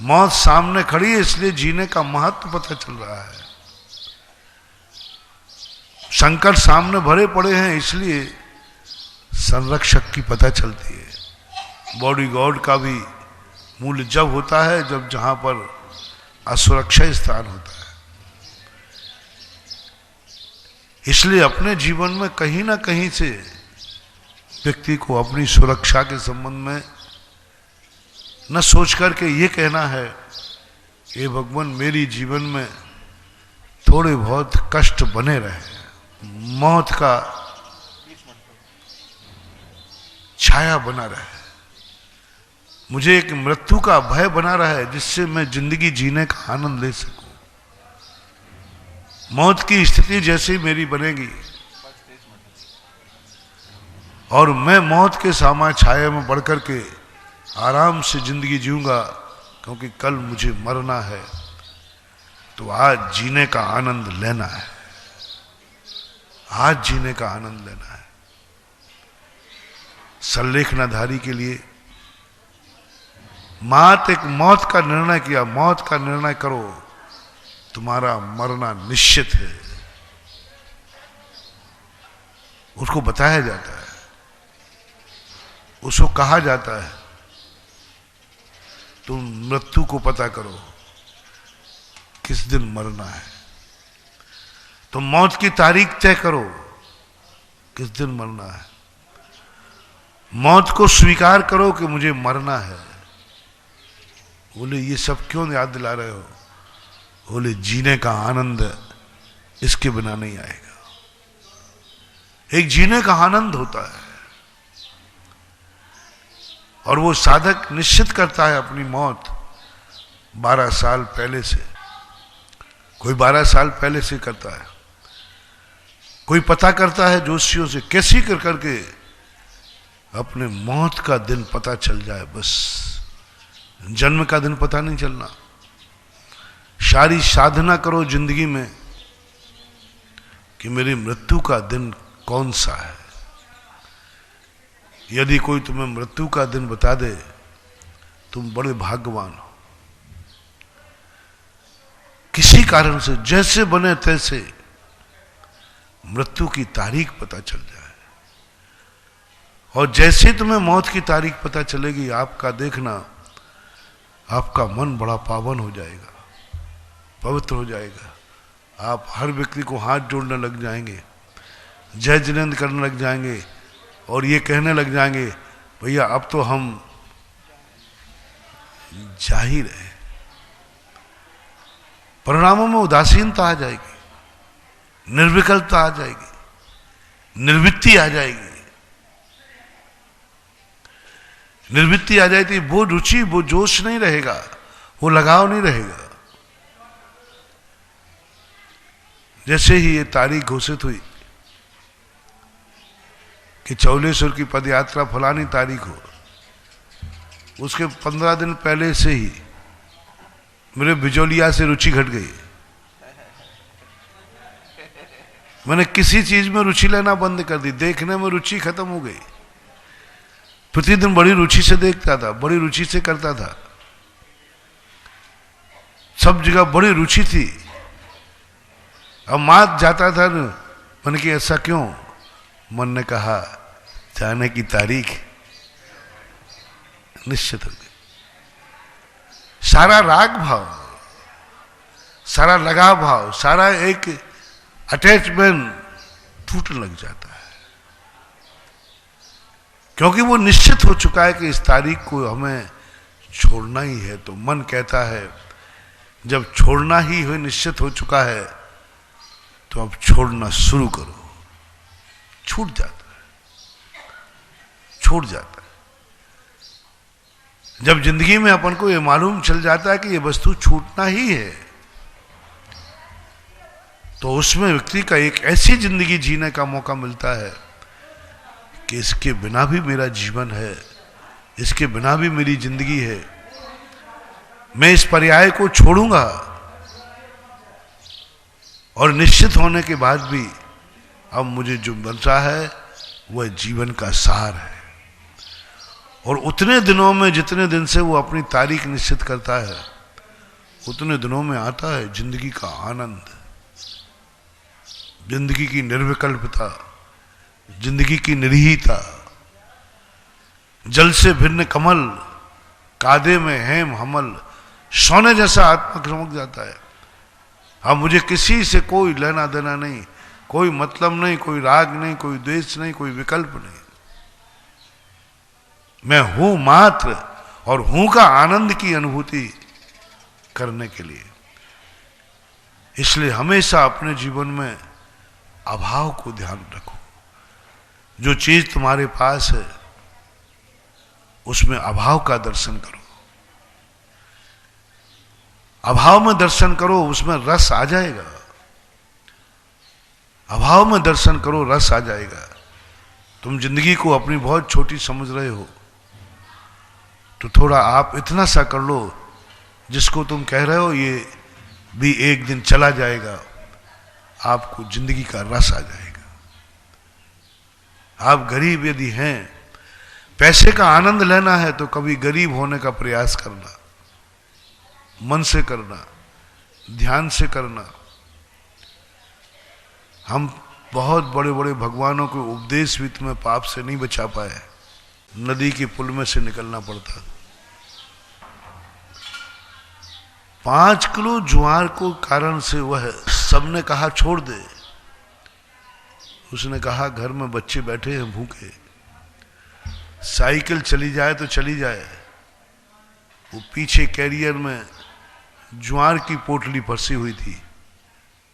मौत सामने खड़ी है, इसलिए जीने का महत्व पता चल रहा है। संकट सामने भरे पड़े हैं, इसलिए संरक्षक की पता चलती है। बॉडी गार्ड का भी मूल्य जब होता है जब जहां पर असुरक्षा स्थान होता है। इसलिए अपने जीवन में कहीं ना कहीं से व्यक्ति को अपनी सुरक्षा के संबंध में न सोच करके ये कहना है कि भगवान मेरी जीवन में थोड़े बहुत कष्ट बने रहे, मौत का छाया बना रहे, मुझे एक मृत्यु का भय बना रहा है, जिससे मैं जिंदगी जीने का आनंद ले सकूं। मौत की स्थिति जैसी मेरी बनेगी और मैं मौत के सामा छाया में बढ़ करके आराम से जिंदगी जीऊंगा, क्योंकि कल मुझे मरना है, तो आज जीने का आनंद लेना है, आज जीने का आनंद लेना है। संलेखनाधारी के लिए मात एक मौत का निर्णय किया, मौत का निर्णय करो, तुम्हारा मरना निश्चित है। उसको बताया जाता है, उसको कहा जाता है तुम मृत्यु को पता करो किस दिन मरना है, तुम मौत की तारीख तय करो किस दिन मरना है, मौत को स्वीकार करो कि मुझे मरना है। बोले ये सब क्यों याद दिला रहे हो? बोले जीने का आनंद इसके बिना नहीं आएगा। एक जीने का आनंद होता है और वो साधक निश्चित करता है अपनी मौत 12 साल पहले से। कोई 12 साल पहले से करता है, कोई पता करता है ज्योतिषियों से, कैसी कर करके अपने मौत का दिन पता चल जाए। बस जन्म का दिन पता नहीं चलना। सारी साधना करो जिंदगी में कि मेरी मृत्यु का दिन कौन सा है। यदि कोई तुम्हें मृत्यु का दिन बता दे, तुम बड़े भाग्यवान हो। किसी कारण से जैसे बने तैसे मृत्यु की तारीख पता चल जाए, और जैसे तुम्हें मौत की तारीख पता चलेगी, आपका देखना, आपका मन बड़ा पावन हो जाएगा, पवित्र हो जाएगा। आप हर व्यक्ति को हाथ जोड़ने लग जाएंगे, जय जिनेंद्र करने लग जाएंगे, और ये कहने लग जाएंगे भैया अब तो हम जा ही रहे। परिणामों में उदासीनता आ जाएगी, निर्विकल्पता आ जाएगी, निर्वृत्ति आ जाएगी। निर्वृत्ति आ जाएगी, वो रुचि, वो जोश नहीं रहेगा, वो लगाव नहीं रहेगा। जैसे ही ये तारीख घोषित हुई कि चौलेश्वर की पदयात्रा फलानी तारीख हो, उसके 15 दिन पहले से ही मेरे बिजौलिया से रुचि घट गई। मैंने किसी चीज में रुचि लेना बंद कर दी, देखने में रुचि खत्म हो गई। प्रतिदिन बड़ी रुचि से देखता था, बड़ी रुचि से करता था, सब जगह बड़ी रुचि थी। अब मात जाता था न, मैंने कि ऐसा क्यों? मन ने कहा जाने की तारीख निश्चित हो गई। सारा राग भाव, सारा लगाव भाव, सारा एक अटैचमेंट टूटने लग जाता है, क्योंकि वो निश्चित हो चुका है कि इस तारीख को हमें छोड़ना ही है। तो मन कहता है जब छोड़ना ही हो, निश्चित हो चुका है, तो अब छोड़ना शुरू करो। छूट जाता है, छूट जाता है। जब जिंदगी में अपन को ये मालूम चल जाता है कि ये वस्तु छूटना ही है, तो उसमें व्यक्ति का एक ऐसी जिंदगी जीने का मौका मिलता है कि इसके बिना भी मेरा जीवन है, इसके बिना भी मेरी जिंदगी है, मैं इस पर्याय को छोड़ूंगा। और निश्चित होने के बाद भी अब मुझे जो मिल रहा है वह जीवन का सार है। और उतने दिनों में, जितने दिन से वो अपनी तारीख निश्चित करता है, उतने दिनों में आता है जिंदगी का आनंद, जिंदगी की निर्विकल्पता, जिंदगी की निरीहता। जल से भिन्न कमल, कादे में हेम हमल, सोने जैसा आत्मा चमक जाता है। अब मुझे किसी से कोई लेना देना नहीं, कोई मतलब नहीं, कोई राग नहीं, कोई द्वेष नहीं, कोई विकल्प नहीं। मैं हूं मात्र, और हूं का आनंद की अनुभूति करने के लिए। इसलिए हमेशा अपने जीवन में अभाव को ध्यान रखो। जो चीज तुम्हारे पास है उसमें अभाव का दर्शन करो, अभाव में दर्शन करो, उसमें रस आ जाएगा। अभाव में दर्शन करो, रस आ जाएगा। तुम जिंदगी को अपनी बहुत छोटी समझ रहे हो, तो थोड़ा आप इतना सा कर लो, जिसको तुम कह रहे हो ये भी एक दिन चला जाएगा, आपको जिंदगी का रस आ जाएगा। आप गरीब यदि हैं, पैसे का आनंद लेना है, तो कभी गरीब होने का प्रयास करना, मन से करना, ध्यान से करना। हम बहुत बड़े बड़े भगवानों के उपदेश भी तुम्हें पाप से नहीं बचा पाए, नदी के पुल में से निकलना पड़ता। 5 किलो ज्वार को कारण से वह सबने कहा छोड़ दे। उसने कहा घर में बच्चे बैठे हैं भूखे, साइकिल चली जाए तो चली जाए। वो पीछे कैरियर में ज्वार की पोटली फंसी हुई थी,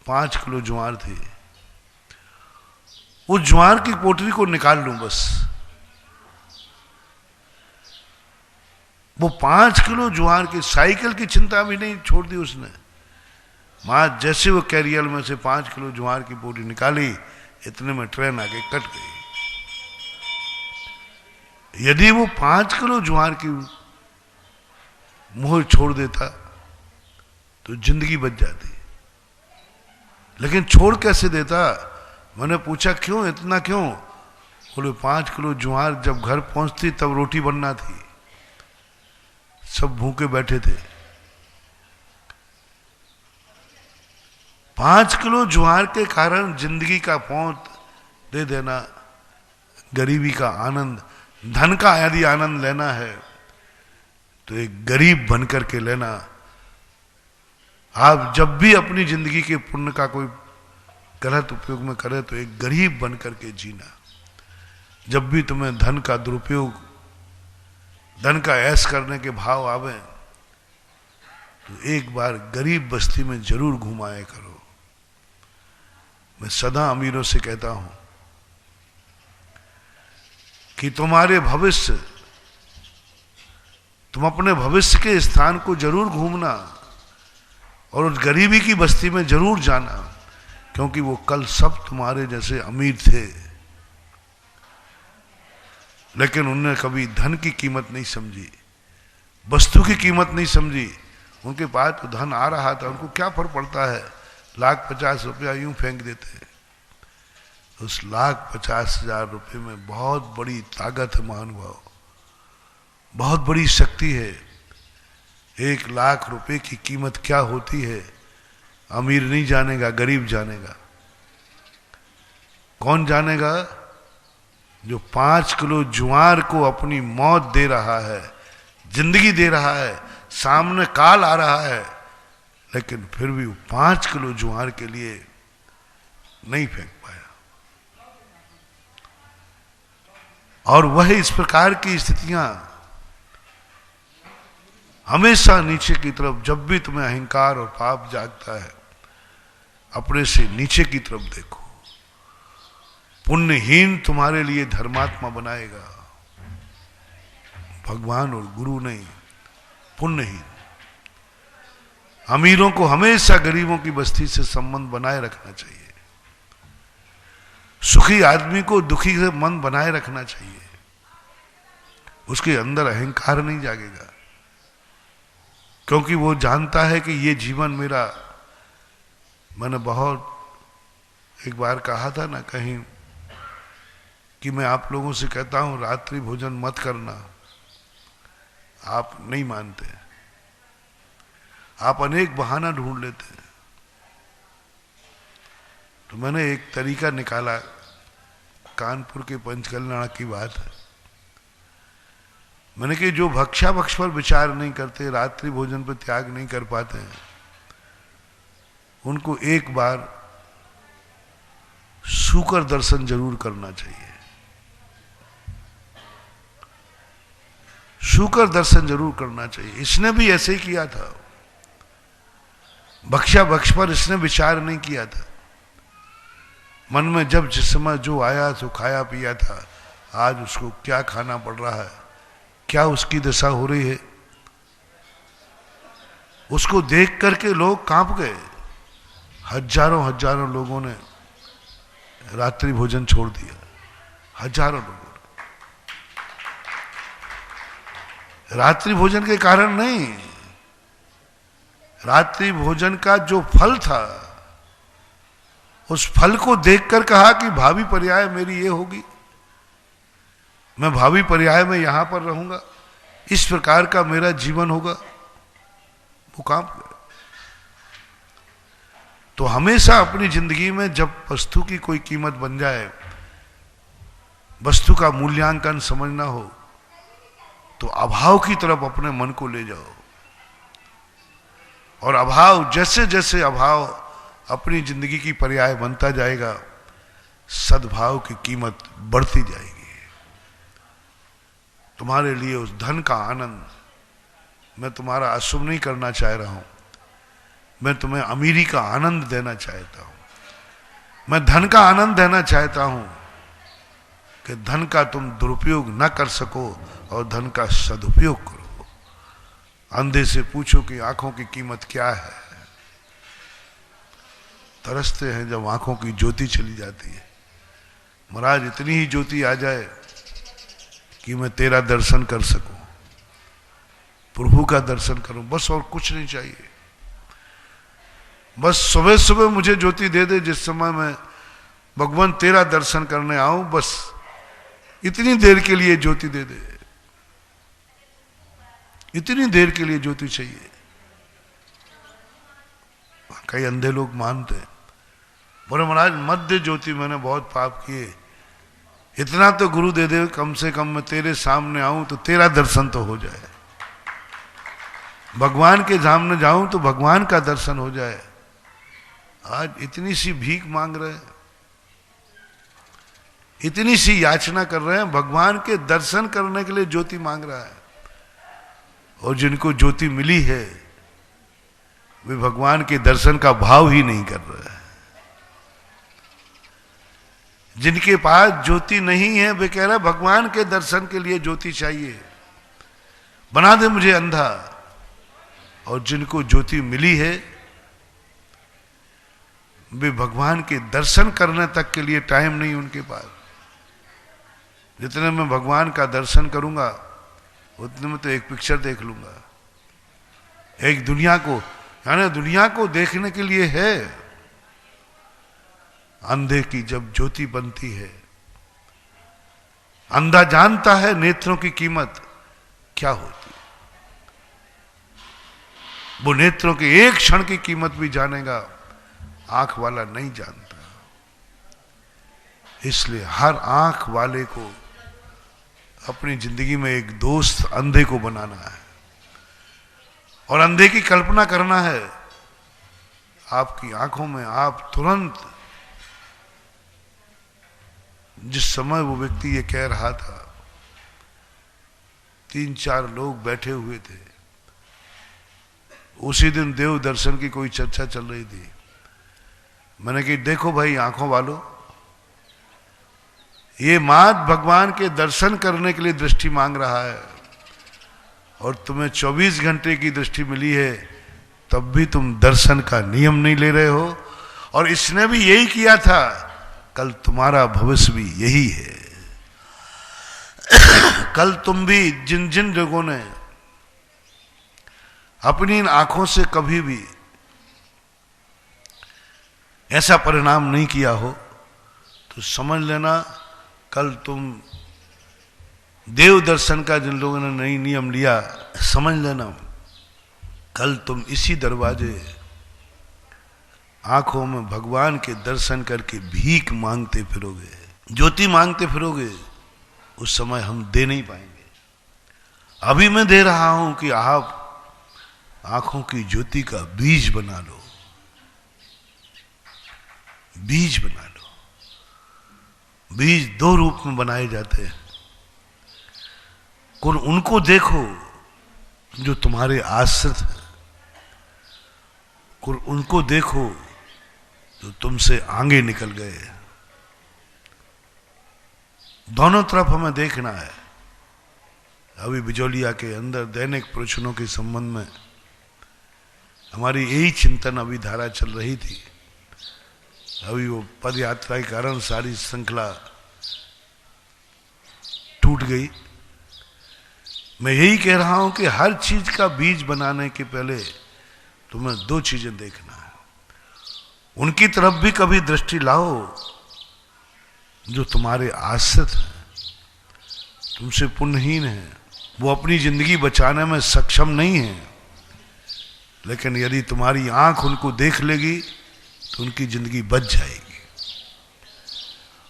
5 किलो ज्वार थी। उस ज्वार की पोटली को निकाल लूं बस। वो 5 किलो ज्वार की साइकिल की चिंता भी नहीं छोड़ दी उसने। मां जैसे वो कैरियर में से 5 किलो ज्वार की पोटली निकाली, इतने में ट्रेन आके कट गई। यदि वो 5 किलो ज्वार की मोह छोड़ देता तो जिंदगी बच जाती, लेकिन छोड़ कैसे देता? मैंने पूछा क्यों, इतना क्यों? बोले 5 किलो ज्वार जब घर पहुंचती तब रोटी बनना थी, सब भूखे बैठे थे। 5 किलो ज्वार के कारण जिंदगी का पौंत दे देना, गरीबी का आनंद, धन का यदि आनंद लेना है तो एक गरीब बनकर के लेना। आप जब भी अपनी जिंदगी के पुण्य का कोई गलत उपयोग में करें तो एक गरीब बनकर के जीना। जब भी तुम्हें धन का दुरुपयोग, धन का ऐश करने के भाव आवे तो एक बार गरीब बस्ती में जरूर घुमाया करो। मैं सदा अमीरों से कहता हूं कि तुम्हारे भविष्य, तुम अपने भविष्य के स्थान को जरूर घूमना और उस गरीबी की बस्ती में जरूर जाना, क्योंकि वो कल सब तुम्हारे जैसे अमीर थे, लेकिन उनने कभी धन की कीमत नहीं समझी, वस्तु की कीमत नहीं समझी। उनके पास तो धन आ रहा था, उनको क्या फर्क पड़ता है, 1,50,000 रुपया यूं फेंक देते हैं। उस 1,50,000 रुपये में बहुत बड़ी ताकत है महानुभाव, बहुत बड़ी शक्ति है। 1,00,000 रुपये की कीमत क्या होती है अमीर नहीं जानेगा, गरीब जानेगा। कौन जानेगा? जो 5 किलो ज्वार को अपनी मौत दे रहा है, जिंदगी दे रहा है, सामने काल आ रहा है, लेकिन फिर भी 5 किलो ज्वार के लिए नहीं फेंक पाया। और वह इस प्रकार की स्थितियां हमेशा नीचे की तरफ, जब भी तुम्हें अहंकार और पाप जागता है, अपने से नीचे की तरफ देखो। पुण्यहीन तुम्हारे लिए धर्मात्मा बनाएगा, भगवान और गुरु नहीं, पुण्यहीन। अमीरों को हमेशा गरीबों की बस्ती से संबंध बनाए रखना चाहिए। सुखी आदमी को दुखी से मन बनाए रखना चाहिए। उसके अंदर अहंकार नहीं जागेगा, क्योंकि वो जानता है कि ये जीवन मेरा। मैंने बहुत एक बार कहा था ना कहीं कि मैं आप लोगों से कहता हूं रात्रि भोजन मत करना, आप नहीं मानते, आप अनेक बहाना ढूंढ लेते हैं। तो मैंने एक तरीका निकाला, कानपुर के पंचकल्याण की बात है। मैंने कि जो भक्षा भक्ष पर विचार नहीं करते, रात्रि भोजन पर त्याग नहीं कर पाते हैं, उनको एक बार सूकर दर्शन जरूर करना चाहिए। सूकर दर्शन जरूर करना चाहिए। इसने भी ऐसे ही किया था, भक्षा भक्ष पर इसने विचार नहीं किया था। मन में जब जिस समय जो आया तो खाया पिया था, आज उसको क्या खाना पड़ रहा है, क्या उसकी दशा हो रही है, उसको देख करके लोग कांप गए। हजारों हजारों लोगों ने रात्रि भोजन छोड़ दिया, हजारों लोगों ने। रात्रि भोजन के कारण नहीं, रात्रि भोजन का जो फल था, उस फल को देखकर कहा कि भावी पर्याय मेरी ये होगी, मैं भावी पर्याय में यहां पर रहूंगा, इस प्रकार का मेरा जीवन होगा। वो कांप गए। तो हमेशा अपनी जिंदगी में जब वस्तु की कोई कीमत बन जाए, वस्तु का मूल्यांकन समझना हो, तो अभाव की तरफ अपने मन को ले जाओ। और अभाव, जैसे जैसे अभाव अपनी जिंदगी की पर्याय बनता जाएगा, सद्भाव की कीमत बढ़ती जाएगी। तुम्हारे लिए उस धन का आनंद, मैं तुम्हारा अशुभ नहीं करना चाह रहा हूं, मैं तुम्हें अमीरी का आनंद देना चाहता हूं, मैं धन का आनंद देना चाहता हूं कि धन का तुम दुरुपयोग न कर सको और धन का सदुपयोग करो। अंधे से पूछो कि आंखों की कीमत क्या है, तरसते हैं जब आंखों की ज्योति चली जाती है। महाराज इतनी ही ज्योति आ जाए कि मैं तेरा दर्शन कर सकूं, प्रभु का दर्शन करूं, बस और कुछ नहीं चाहिए। बस सुबह सुबह मुझे ज्योति दे दे, जिस समय मैं भगवान तेरा दर्शन करने आऊं, बस इतनी देर के लिए ज्योति दे दे, इतनी देर के लिए ज्योति चाहिए। कई अंधे लोग मानते हैं, बोले महाराज मध्य ज्योति, मैंने बहुत पाप किए, इतना तो गुरु दे दे, कम से कम मैं तेरे सामने आऊं तो तेरा दर्शन तो हो जाए, भगवान के सामने जाऊं तो भगवान का दर्शन हो जाए। आज इतनी सी भीख मांग रहे हैं, इतनी सी याचना कर रहे हैं, भगवान के दर्शन करने के लिए ज्योति मांग रहा है। और जिनको ज्योति मिली है वे भगवान के दर्शन का भाव ही नहीं कर रहे हैं। जिनके पास ज्योति नहीं है वे कह रहे भगवान के दर्शन के लिए ज्योति चाहिए, बना दे मुझे अंधा। और जिनको ज्योति मिली है वे भगवान के दर्शन करने तक के लिए टाइम नहीं उनके पास। जितने मैं भगवान का दर्शन करूंगा उतने में तो एक पिक्चर देख लूंगा, एक दुनिया को, यानी दुनिया को देखने के लिए है। अंधे की जब ज्योति बनती है, अंधा जानता है नेत्रों की कीमत क्या होती है। वो नेत्रों के एक क्षण की कीमत भी जानेगा, आंख वाला नहीं जानता। इसलिए हर आंख वाले को अपनी जिंदगी में एक दोस्त अंधे को बनाना है और अंधे की कल्पना करना है। आपकी आंखों में आप तुरंत, जिस समय वो व्यक्ति ये कह रहा था, 3-4 लोग बैठे हुए थे। उसी दिन देव दर्शन की कोई चर्चा चल रही थी। मैंने कहा देखो भाई आंखों वालों, ये मात भगवान के दर्शन करने के लिए दृष्टि मांग रहा है और तुम्हें 24 घंटे की दृष्टि मिली है, तब भी तुम दर्शन का नियम नहीं ले रहे हो। और इसने भी यही किया था, कल तुम्हारा भविष्य भी यही है। कल तुम भी जिन जिन लोगों ने अपनी इन आंखों से कभी भी ऐसा परिणाम नहीं किया हो, तो समझ लेना कल तुम देव दर्शन का जिन लोगों ने नई नियम लिया, समझ लेना कल तुम इसी दरवाजे आंखों में भगवान के दर्शन करके भीख मांगते फिरोगे, ज्योति मांगते फिरोगे। उस समय हम दे नहीं पाएंगे। अभी मैं दे रहा हूं कि आप आंखों की ज्योति का बीज बना लो, बीज बना लो। बीज 2 रूप में बनाए जाते हैं। कौन उनको देखो जो तुम्हारे आश्रित हैं, कौन उनको देखो जो तुमसे आगे निकल गए। दोनों तरफ हमें देखना है। अभी बिजौलिया के अंदर दैनिक प्रवचनों के संबंध में हमारी यही चिंतन अभी धारा चल रही थी। अभी वो पद यात्रा के कारण सारी श्रृंखला टूट गई। मैं यही कह रहा हूं कि हर चीज का बीज बनाने के पहले तुम्हें 2 चीजें देखना है। उनकी तरफ भी कभी दृष्टि लाओ जो तुम्हारे आश्रित हैं, तुमसे पुण्यहीन है, वो अपनी जिंदगी बचाने में सक्षम नहीं है। लेकिन यदि तुम्हारी आंख उनको देख लेगी तो उनकी जिंदगी बच जाएगी।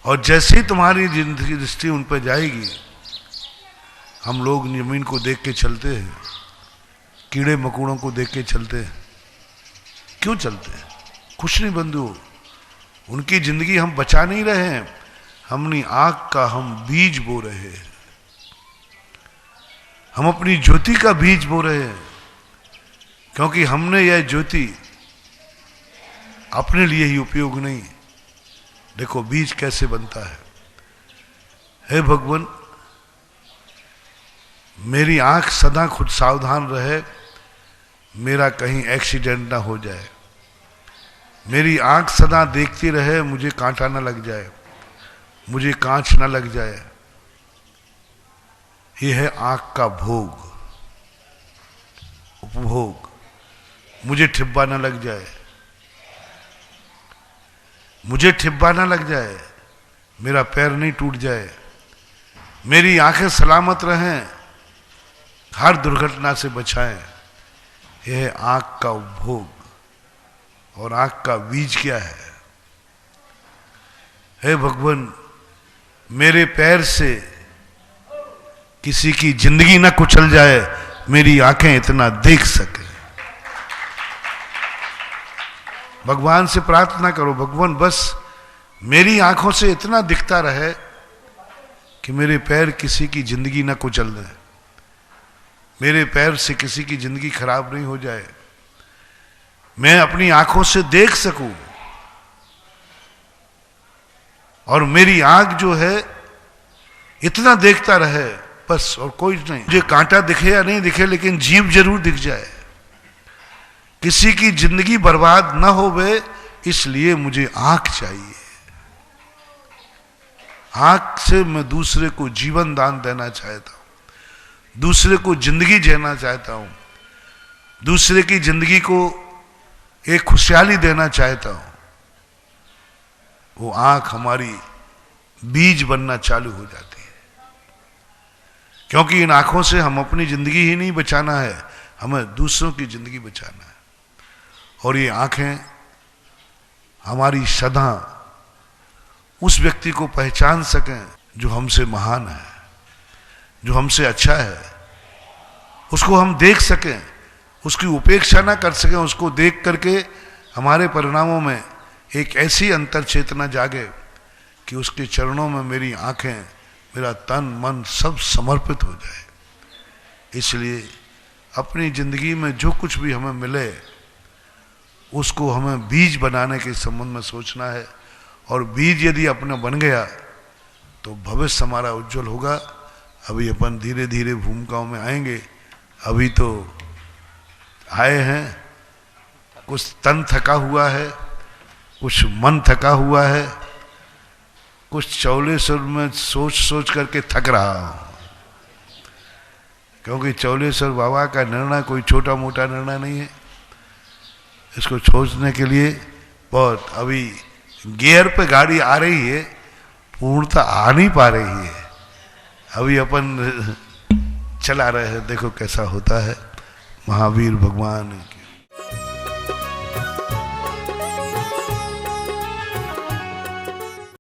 और जैसे ही तुम्हारी जिंदगी दृष्टि उन पर जाएगी, हम लोग जमीन को देख के चलते हैं, कीड़े मकोड़ों को देख के चलते हैं। क्यों चलते हैं? कुछ नहीं बंधु, उनकी जिंदगी हम बचा नहीं रहे हैं, हमनी आंख का हम बीज बो रहे हैं। हम अपनी ज्योति का बीज बो रहे हैं, क्योंकि हमने यह ज्योति अपने लिए ही उपयोग नहीं। देखो बीज कैसे बनता है। हे भगवान, मेरी आंख सदा खुद सावधान रहे, मेरा कहीं एक्सीडेंट ना हो जाए। मेरी आंख सदा देखती रहे, मुझे कांटा ना लग जाए, मुझे कांच ना लग जाए। यह है आंख का भोग, उपभोग। मुझे ठिब्बा ना लग जाए, मुझे ठिब्बा ना लग जाए, मेरा पैर नहीं टूट जाए, मेरी आंखें सलामत रहें, हर दुर्घटना से बचाएं। यह है आंख का उपभोग। और आंख का बीज क्या है? हे भगवान, मेरे पैर से किसी की जिंदगी ना कुचल जाए, मेरी आंखें इतना देख सके। भगवान से प्रार्थना करो, भगवान बस मेरी आंखों से इतना दिखता रहे कि मेरे पैर किसी की जिंदगी ना कुचल दे, मेरे पैर से किसी की जिंदगी खराब नहीं हो जाए, मैं अपनी आंखों से देख सकूं। और मेरी आंख जो है इतना देखता रहे बस, और कोई नहीं। मुझे कांटा दिखे या नहीं दिखे, लेकिन जीव जरूर दिख जाए। किसी की जिंदगी बर्बाद ना होवे, इसलिए मुझे आंख चाहिए। आंख से मैं दूसरे को जीवन दान देना चाहता हूं, दूसरे को जिंदगी जीना चाहता हूं, दूसरे की जिंदगी को एक खुशहाली देना चाहता हूं। वो आंख हमारी बीज बनना चालू हो जाती है। क्योंकि इन आंखों से हम अपनी जिंदगी ही नहीं बचाना है, हमें दूसरों की जिंदगी बचाना है। और ये आंखें हमारी सदा उस व्यक्ति को पहचान सकें जो हमसे महान है, जो हमसे अच्छा है, उसको हम देख सकें, उसकी उपेक्षा ना कर सकें। उसको देख करके हमारे परिणामों में एक ऐसी अंतर चेतना जागे कि उसके चरणों में मेरी आंखें, मेरा तन मन सब समर्पित हो जाए। इसलिए अपनी जिंदगी में जो कुछ भी हमें मिले उसको हमें बीज बनाने के संबंध में सोचना है। और बीज यदि अपना बन गया तो भविष्य हमारा उज्जवल होगा। अभी अपन धीरे धीरे भूमिकाओं में आएंगे। अभी तो आए हैं, कुछ तन थका हुआ है, कुछ मन थका हुआ है, कुछ चौलेश्वर में सोच सोच करके थक रहा हूं। क्योंकि चौलेश्वर बाबा का निर्णय कोई छोटा मोटा निर्णय नहीं है। इसको सोचने के लिए बहुत अभी गियर पे गाड़ी आ रही है, पूर्णता आ नहीं पा रही है। अभी अपन चला रहे हैं, देखो कैसा होता है। महावीर भगवान